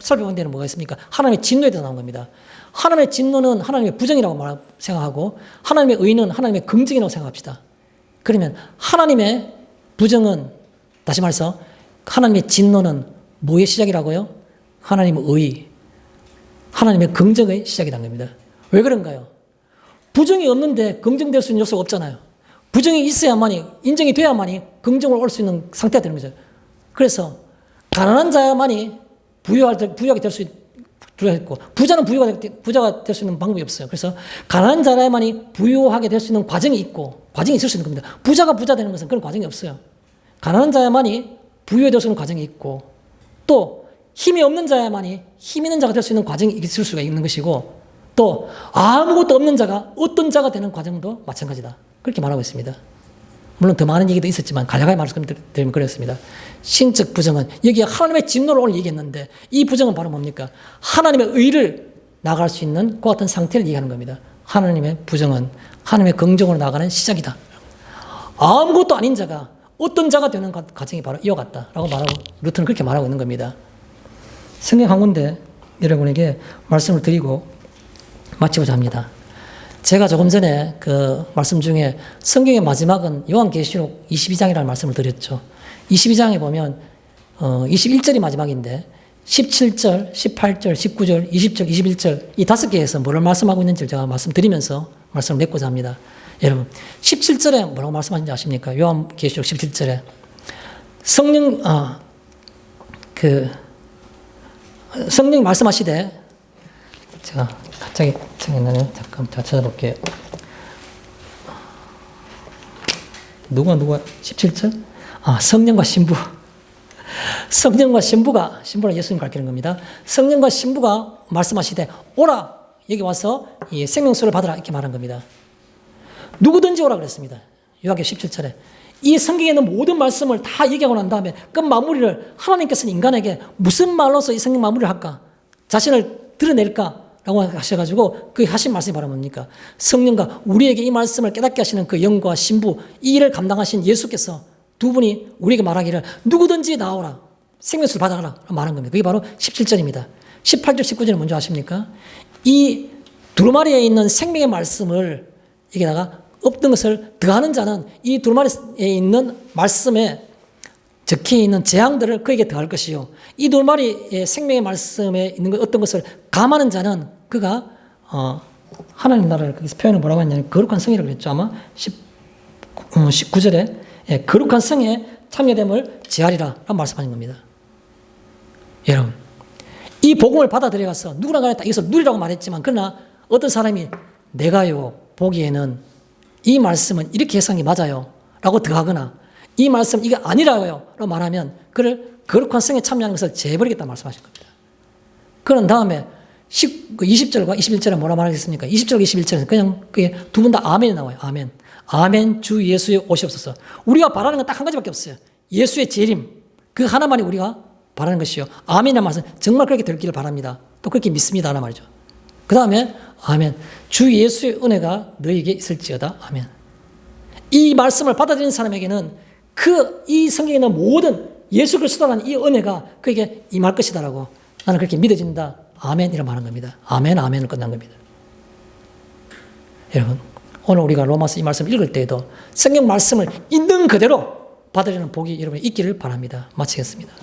A: 살펴본 데는 뭐가 있습니까? 하나님의 진노에 대해서 나온 겁니다. 하나님의 진노는 하나님의 부정이라고 생각하고 하나님의 의는 하나님의 긍정이라고 생각합시다. 그러면 하나님의 부정은, 다시 말해서 하나님의 진노는 뭐의 시작이라고요? 하나님의 의, 하나님의 긍정의 시작이라는 겁니다. 왜 그런가요? 부정이 없는데 긍정될 수 있는 요소가 없잖아요. 부정이 있어야만이, 인정이 돼야만이 긍정을 올 수 있는 상태가 되는 거죠. 그래서 가난한 자야만이 부유하게 될 수 있고, 부자는 부자가 될 수 있는 방법이 없어요. 그래서 가난한 자야만이 부유하게 될 수 있는 과정이 있고, 과정이 있을 수 있는 겁니다. 부자가 부자 되는 것은 그런 과정이 없어요. 가난한 자야만이 부유해 될 수 있는 과정이 있고, 또 힘이 없는 자야만이 힘 있는 자가 될 수 있는 과정이 있을 수가 있는 것이고, 또 아무것도 없는 자가 어떤 자가 되는 과정도 마찬가지다. 그렇게 말하고 있습니다. 물론 더 많은 얘기도 있었지만 간략하게 말씀드리면 그렇습니다. 신적 부정은, 여기 하나님의 진노를 오늘 얘기했는데 이 부정은 바로 뭡니까? 하나님의 의를 나갈 수 있는 그 같은 상태를 얘기하는 겁니다. 하나님의 부정은 하나님의 긍정으로 나가는 시작이다. 아무것도 아닌 자가 어떤 자가 되는 과정이 바로 이와 같다라고 말하고, 루터는 그렇게 말하고 있는 겁니다. 성경 한 군데 여러분에게 말씀을 드리고 마치고자 합니다. 제가 조금 전에 그 말씀 중에 성경의 마지막은 요한계시록 22장이라는 말씀을 드렸죠. 22장에 보면 21절이 마지막인데 17절, 18절, 19절, 20절, 21절 이 5개에서 뭐를 말씀하고 있는지 제가 말씀드리면서 말씀을 맺고자 합니다. 여러분 17절에 뭐라고 말씀하신지 아십니까? 요한계시록 17절에 성령 말씀하시되, 제가 갑자기 생각나네요. 잠깐 다 찾아볼게요. 누가 17절? 성령과 신부. 성령과 신부는 예수님 가르치는 겁니다. 성령과 신부가 말씀하시되 오라, 여기 와서 이 생명수를 받으라, 이렇게 말한 겁니다. 누구든지 오라 그랬습니다. 요한계시록 17절에 이 성경에 있는 모든 말씀을 다 얘기하고 난 다음에 그 마무리를, 하나님께서는 인간에게 무슨 말로서 이 성경 마무리를 할까? 자신을 드러낼까? 라고 하셔가지고 그 하신 말씀이 바로 뭡니까? 성령과 우리에게 이 말씀을 깨닫게 하시는 그 영과 신부, 이 일을 감당하신 예수께서 두 분이 우리에게 말하기를 누구든지 나오라, 생명수를 받아라 말한 겁니다. 그게 바로 17절입니다. 18절, 19절은 뭔지 아십니까? 이 두루마리에 있는 생명의 말씀을 여기다가 없던 것을 더하는 자는 이 두루마리에 있는 말씀에 적혀 있는 재앙들을 그에게 더할 것이요, 이 두루마리의 생명의 말씀에 있는 어떤 것을 감하는 자는 그가 하나님 나라를 거기서 표현을 뭐라고 했냐면 거룩한 성이라고 그랬죠. 아마 19절에 거룩한 성에 참여됨을 제하리라 라고 말씀하는 겁니다. 여러분, 이 복음을 받아들여가서 누구나 간에 다 여기서 누리라고 말했지만, 그러나 어떤 사람이 내가요 보기에는 이 말씀은 이렇게 해석이 맞아요 라고 더하거나 이 말씀 이게 아니라고요 라고 말하면 그를 거룩한 성에 참여하는 것을 제해버리겠다 말씀하실 겁니다. 그런 다음에 20절과 21절에 뭐라 말하겠습니까? 20절과 21절에는 그냥 그게 두 분 다 아멘이 나와요. 아멘. 아멘 주 예수의 오시옵소서. 우리가 바라는 건 딱 한 가지밖에 없어요. 예수의 재림. 그 하나만이 우리가 바라는 것이요. 아멘이라는 말은 정말 그렇게 되기를 바랍니다. 또 그렇게 믿습니다 하는 말이죠. 그 다음에 아멘. 주 예수의 은혜가 너에게 있을지어다. 아멘. 이 말씀을 받아들이는 사람에게는 이 성경에 있는 모든 예수 그리스도라는 이 은혜가 그에게 임할 것이다라고 나는 그렇게 믿어진다. 아멘 이라 말하는 겁니다. 아멘, 아멘을 끝난 겁니다. 여러분, 오늘 우리가 로마서 이 말씀 읽을 때에도 성경 말씀을 있는 그대로 받아들이는 복이 여러분이 있기를 바랍니다. 마치겠습니다.